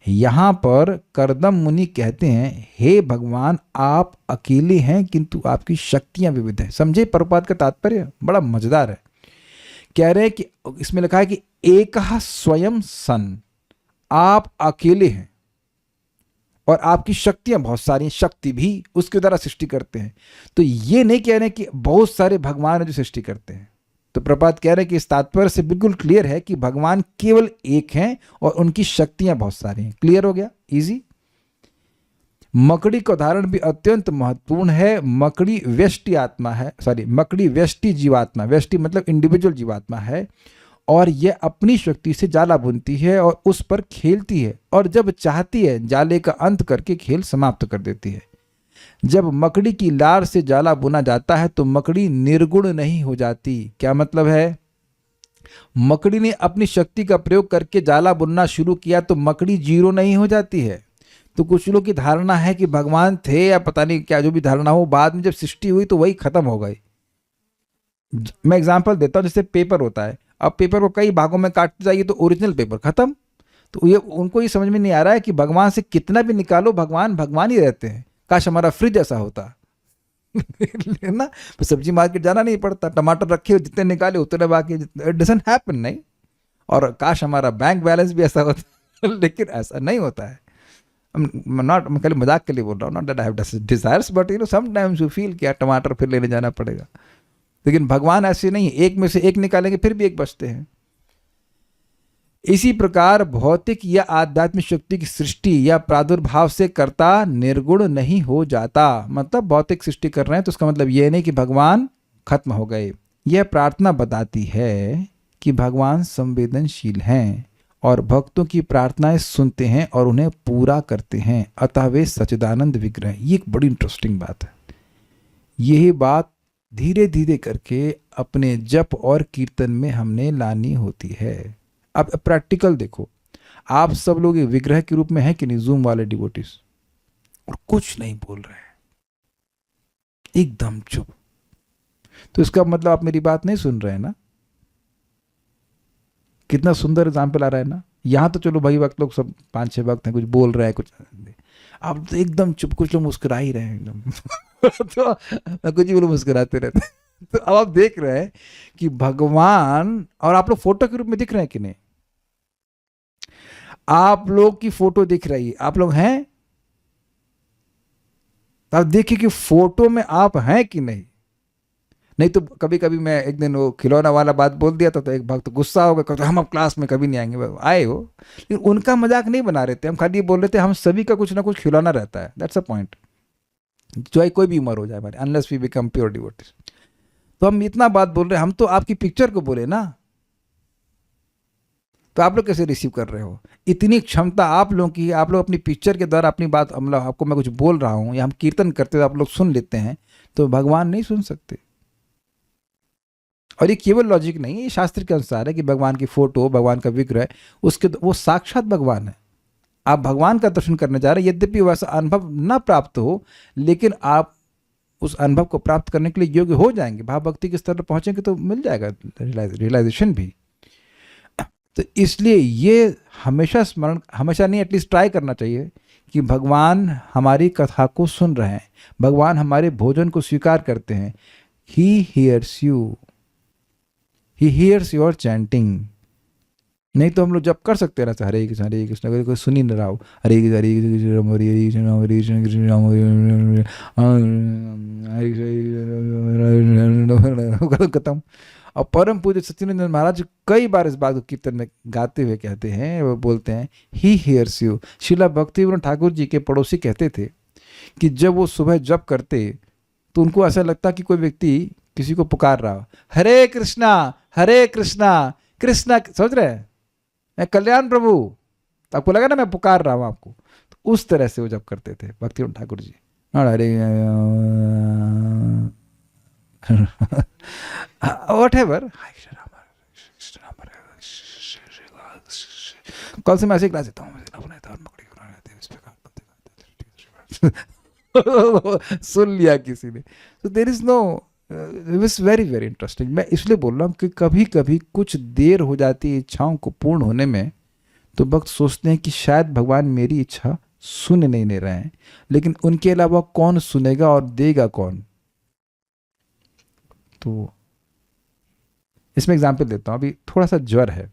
यहाँ पर करदम मुनि कहते हैं, हे भगवान आप अकेले हैं किंतु आपकी शक्तियां विविध हैं। समझे प्रभुपाद का तात्पर्य? बड़ा मजेदार है। कह रहे हैं कि इसमें लिखा है कि एक स्वयं सन, आप अकेले हैं और आपकी शक्तियां बहुत सारी, शक्ति भी उसके द्वारा सृष्टि करते हैं। तो ये नहीं कह रहे कि बहुत सारे भगवान हैं जो सृष्टि करते हैं। तो प्रपात कह रहे हैं कि इस तात्पर्य से बिल्कुल क्लियर है कि भगवान केवल एक हैं और उनकी शक्तियां बहुत सारी हैं। क्लियर हो गया? इजी। मकड़ी का उदाहरण भी अत्यंत महत्वपूर्ण है। मकड़ी व्यष्टि आत्मा है, मकड़ी व्यष्टि जीवात्मा, व्यष्टि मतलब इंडिविजुअल जीवात्मा है, और यह अपनी शक्ति से जाला बुनती है और उस पर खेलती है, और जब चाहती है जाले का अंत करके खेल समाप्त कर देती है। जब मकड़ी की लार से जाला बुना जाता है तो मकड़ी निर्गुण नहीं हो जाती। क्या मतलब है? मकड़ी ने अपनी शक्ति का प्रयोग करके जाला बुनना शुरू किया तो मकड़ी जीरो नहीं हो जाती है। तो कुछ लोगों की धारणा है कि भगवान थे या पता नहीं क्या, जो भी धारणा हो, बाद में जब सृष्टि हुई तो वही खत्म हो गई। मैं एग्जांपल देता हूँ, जैसे पेपर होता है, अब पेपर को कई भागों में काटते जाइए तो ओरिजिनल पेपर खत्म। तो ये उनको ये समझ में नहीं आ रहा है कि भगवान से कितना भी निकालो भगवान भगवान ही रहते हैं। काश हमारा फ्रिज ऐसा होता ना, तो सब्जी मार्केट जाना नहीं पड़ता, टमाटर रखे जितने निकाले उतने बाकी। इट डजंट हैपन, नहीं। और काश हमारा बैंक बैलेंस भी ऐसा होता लेकिन ऐसा नहीं होता है। मैं खाली मजाक के लिए बोल रहा हूँ, not that I have desires, but sometimes you feel कि यार टमाटर फिर लेने जाना पड़ेगा। लेकिन भगवान ऐसे नहीं, एक में से एक निकालेंगे फिर भी एक बचते हैं। इसी प्रकार भौतिक या आध्यात्मिक शक्ति की सृष्टि या प्रादुर्भाव से कर्ता निर्गुण नहीं हो जाता। मतलब भौतिक सृष्टि कर रहे हैं तो उसका मतलब यह नहीं कि भगवान खत्म हो गए। यह प्रार्थना बताती है कि भगवान संवेदनशील हैं और भक्तों की प्रार्थनाएं सुनते हैं और उन्हें पूरा करते हैं, अतः वे सच्चिदानंद विग्रह। ये एक बड़ी इंटरेस्टिंग बात है। यही बात धीरे धीरे करके अपने जप और कीर्तन में हमने लानी होती है। अब प्रैक्टिकल देखो, आप सब लोग एक विग्रह के रूप में हैं कि नहीं, जूम वाले डिवोटीज, और कुछ नहीं बोल रहे हैं, एकदम चुप। तो इसका मतलब आप मेरी बात नहीं सुन रहे हैं ना। कितना सुंदर एग्जाम्पल आ रहा है ना। यहां तो चलो भाई वक्त लोग सब 5-6 वक्त हैं, कुछ बोल रहे हैं, कुछ आप तो एकदम चुप। कुछ लोग मुस्कुरा ही रहे हैं एकदम तो कुछ ही लोग मुस्कुराते रहते हैं। तो अब आप देख रहे हैं कि भगवान, और आप लोग फोटो के रूप में दिख रहे हैं कि नहीं? आप लोग की फोटो दिख रही है, आप लोग हैं? तो आप देखिए कि फोटो में आप हैं कि नहीं। नहीं तो कभी कभी मैं एक दिन वो खिलौना वाला बात बोल दिया था तो एक भक्त गुस्सा हो गया, तो हम अब क्लास में कभी नहीं आएंगे। आए हो, लेकिन उनका मजाक नहीं बना रहे थे, हम खाली ये बोल रहे थे हम सभी का कुछ ना कुछ खिलौना रहता है। That's a point. चाहे कोई भी उम्र हो जाए हमारी, unless we become pure devotees. तो हम इतना बात बोल रहे हैं, हम तो आपकी पिक्चर को बोले ना, तो आप लोग कैसे रिसीव कर रहे हो? इतनी क्षमता आप लोगों की, आप लोग अपनी पिक्चर के द्वारा अपनी बात, मतलब आपको मैं कुछ बोल रहा हूं या हम कीर्तन करते हैं आप लोग सुन लेते हैं, तो भगवान नहीं सुन सकते। और ये केवल लॉजिक नहीं है, ये शास्त्र के अनुसार है कि भगवान की फोटो, भगवान का विग्रह, उसके वो साक्षात भगवान है। आप भगवान का दर्शन करने जा रहे हैं, यद्यपि वैसा अनुभव न प्राप्त हो, लेकिन आप उस अनुभव को प्राप्त करने के लिए योग्य हो जाएंगे। भाव भक्ति के स्तर पर पहुंचेंगे तो मिल जाएगा रियलाइजेशन भी। तो इसलिए ये हमेशा स्मरण, हमेशा नहीं, एटलीस्ट ट्राई करना चाहिए कि भगवान हमारी कथा को सुन रहे हैं, भगवान हमारे भोजन को स्वीकार करते हैं. He hears you, he hears your chanting. नहीं तो हम लोग जब कर सकते हैं ना, हरे कृष्ण, अगर कोई सुन ही नहीं रहा हो, हरे कृष्ण राम हरे कृष्ण राम हरे कृष्ण कृष्ण राम हरे खत्म. और परम पूज्य सच्चिदानंद महाराज कई बार इस बात को कीर्तन में गाते हुए कहते हैं, वो बोलते हैं he hears you. Srila Bhaktivinoda Thakur ji के पड़ोसी कहते थे कि जब वो सुबह जप करते तो उनको ऐसा लगता कि कोई व्यक्ति किसी को पुकार रहा हो, हरे कृष्णा कृष्णा, समझ रहे हैं, मैं कल्याण प्रभु. तो आपको लगा ना मैं पुकार रहा हूँ आपको. तो उस तरह से वो जब करते थे भक्तिविनोद ठाकुर जी. अरे whatever. कल से मैं ऐसे क्लास देता हूँ, सुन लिया किसी ने. तो there is no, it's very very interesting. मैं इसलिए बोल रहा हूँ कि कभी कभी कुछ देर हो जाती है इच्छाओं को पूर्ण होने में, तो भक्त सोचते हैं कि शायद भगवान मेरी इच्छा सुन नहीं रहे हैं, लेकिन उनके अलावा कौन सुनेगा और देगा कौन. तो इसमें एग्जाम्पल देता हूँ. अभी थोड़ा सा ज्वर है,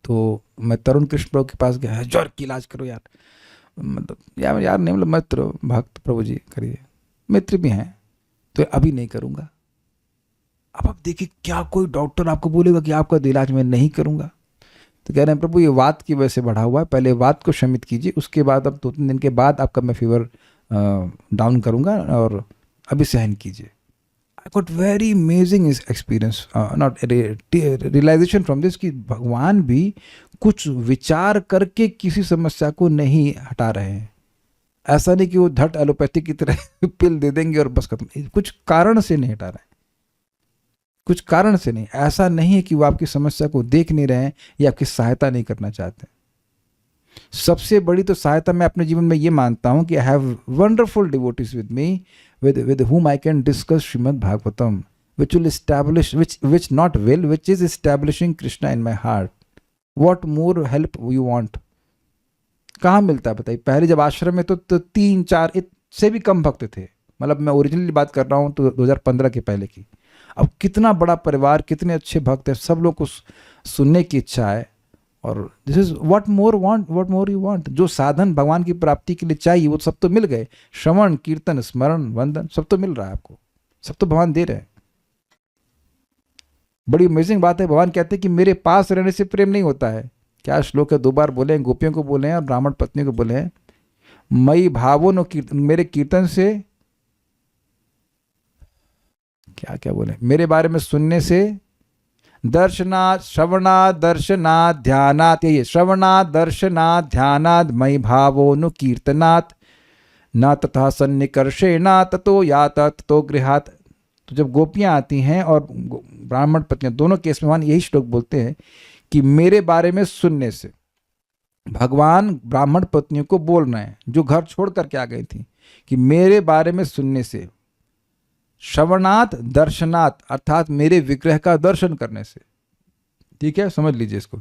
तो मैं तरुण कृष्ण प्रभु के पास गया, है ज्वर की इलाज करो यार. मतलब यार नहीं, मतलब मित्र भक्त प्रभु जी करिए, मित्र भी हैं, तो अभी नहीं करूँगा. अब आप देखिए क्या कोई डॉक्टर आपको बोलेगा कि आपका इलाज मैं नहीं करूँगा. तो कह रहे हैं प्रभु ये वात की वजह से बढ़ा हुआ है, पहले वात को शमित कीजिए, उसके बाद अब 2-3 दिन के बाद आपका मैं फीवर डाउन करूँगा और अभी सहन कीजिए. I got very amazing experience, not realization from this, कि भगवान भी कुछ विचार करके किसी समस्या को नहीं हटा रहे हैं. ऐसा नहीं कि वो धट एलोपैथी की तरह पिल दे देंगे और बस खत्म. कुछ कारण से नहीं हटा रहे हैं, कुछ कारण से नहीं. ऐसा नहीं है कि वो आपकी समस्या को देख नहीं रहे हैं या आपकी सहायता नहीं करना चाहते. सबसे बड़ी तो सहायता मैं अपने जीवन में ये मानता हूँ कि I have wonderful devotees with me, with whom I can discuss Srimad Bhagavatam, which will establish, which is establishing Krishna in my heart. What more help you want? कहाँ मिलता है बताइए. पहले जब आश्रम में तो 3-4 से भी कम भक्त थे. मतलब मैं ओरिजिनली बात कर रहा हूँ तो 2015 के पहले की. अब कितना बड़ा परिवार, कितने अच्छे भक्त हैं, सब लोग को सुनने की इच्छा है. और this is what more you want. जो साधन भगवान की प्राप्ति के लिए चाहिए वो सब तो मिल गए. श्रवण कीर्तन स्मरण वंदन सब तो मिल रहा है आपको, सब तो भगवान दे रहे हैं. बड़ी अमेजिंग बात है. भगवान कहते हैं कि मेरे पास रहने से प्रेम नहीं होता है. क्या श्लोक है, 2 बार बोले हैं, गोपियों को बोले हैं और ब्राह्मण पत्नियों को बोले हैं. मई भावो नो कीर्तन, मेरे कीर्तन से क्या बोले, मेरे बारे में सुनने से, दर्शनात् श्रवणात् दर्शनात् ध्यानात्, ये श्रवणात् दर्शनात् ध्यानात् मयि भावो नु कीर्तनात् न तथा सन्निकर्षेण ततो यात ततो गृहात्. तो जब गोपियाँ आती हैं और ब्राह्मण पत्नियाँ, दोनों केस में यही श्लोक बोलते हैं कि मेरे बारे में सुनने से. भगवान ब्राह्मण पत्नियों को बोल रहे हैं जो घर छोड़ करके आ गई थी कि मेरे बारे में सुनने से, श्रवणात् दर्शनात् अर्थात मेरे विग्रह का दर्शन करने से. ठीक है, समझ लीजिए इसको.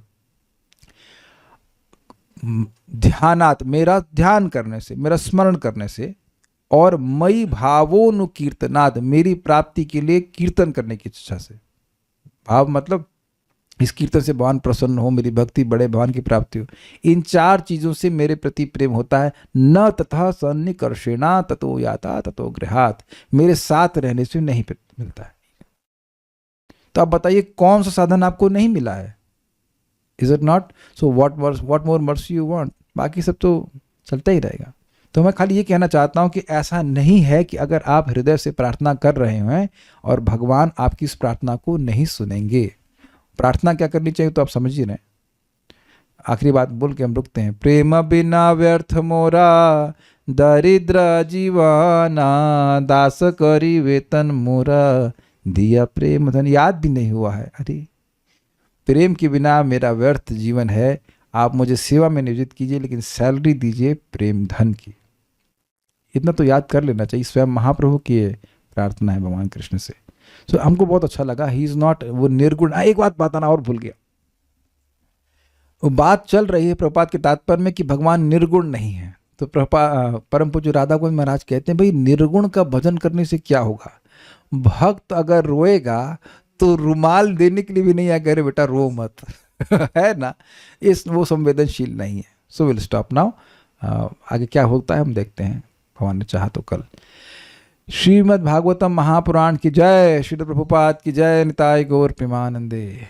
ध्यानात् मेरा ध्यान करने से, मेरा स्मरण करने से, और मयि भावोनु कीर्तनात् मेरी प्राप्ति के लिए कीर्तन करने की इच्छा से. भाव मतलब इस कीर्तन से भगवान प्रसन्न हो, मेरी भक्ति बढ़े, भगवान की प्राप्ति हो. इन 4 चीज़ों से मेरे प्रति प्रेम होता है. न तथा सन्निकर्षेणा ततो याता ततो गृहात्, मेरे साथ रहने से नहीं मिलता है. तो आप बताइए कौन सा साधन आपको नहीं मिला है. Is it not? So what more mercy you want. बाकी सब तो चलता ही रहेगा. तो मैं खाली ये कहना चाहता हूँ कि ऐसा नहीं है कि अगर आप हृदय से प्रार्थना कर रहे हैं और भगवान आपकी इस प्रार्थना को नहीं सुनेंगे. प्रार्थना क्या करनी चाहिए तो आप समझिए ना. आखिरी बात बोल के हम रुकते हैं. प्रेम बिना व्यर्थ मोरा दरिद्र जीवाना, दास करी वेतन मोरा दिया प्रेम धन. याद भी नहीं हुआ है. अरे प्रेम के बिना मेरा व्यर्थ जीवन है. आप मुझे सेवा में नियोजित कीजिए लेकिन सैलरी दीजिए प्रेम धन की. इतना तो याद कर लेना चाहिए. स्वयं महाप्रभु की प्रार्थना है भगवान कृष्ण से. हमको बहुत अच्छा लगा. ही इज नॉट वो निर्गुण. एक बात बताना और भूल गया. वो बात चल रही है प्रभुपाद के तात्पर्य में कि भगवान निर्गुण नहीं है। तो परम पूज्य राधा गोविंद महाराज कहते हैं भाई निर्गुण का भजन करने से क्या होगा। भक्त अगर रोएगा तो रुमाल देने के लिए भी नहीं आएगा, अरे बेटा रो मत है ना, वो संवेदनशील नहीं है। So will stop now. आगे क्या होता है हम देखते हैं, भगवान ने चाहा तो कल। श्रीमद् भागवतम महापुराण की जय, श्रील प्रभुपाद की जय, निताय गौर प्रेमानंदे।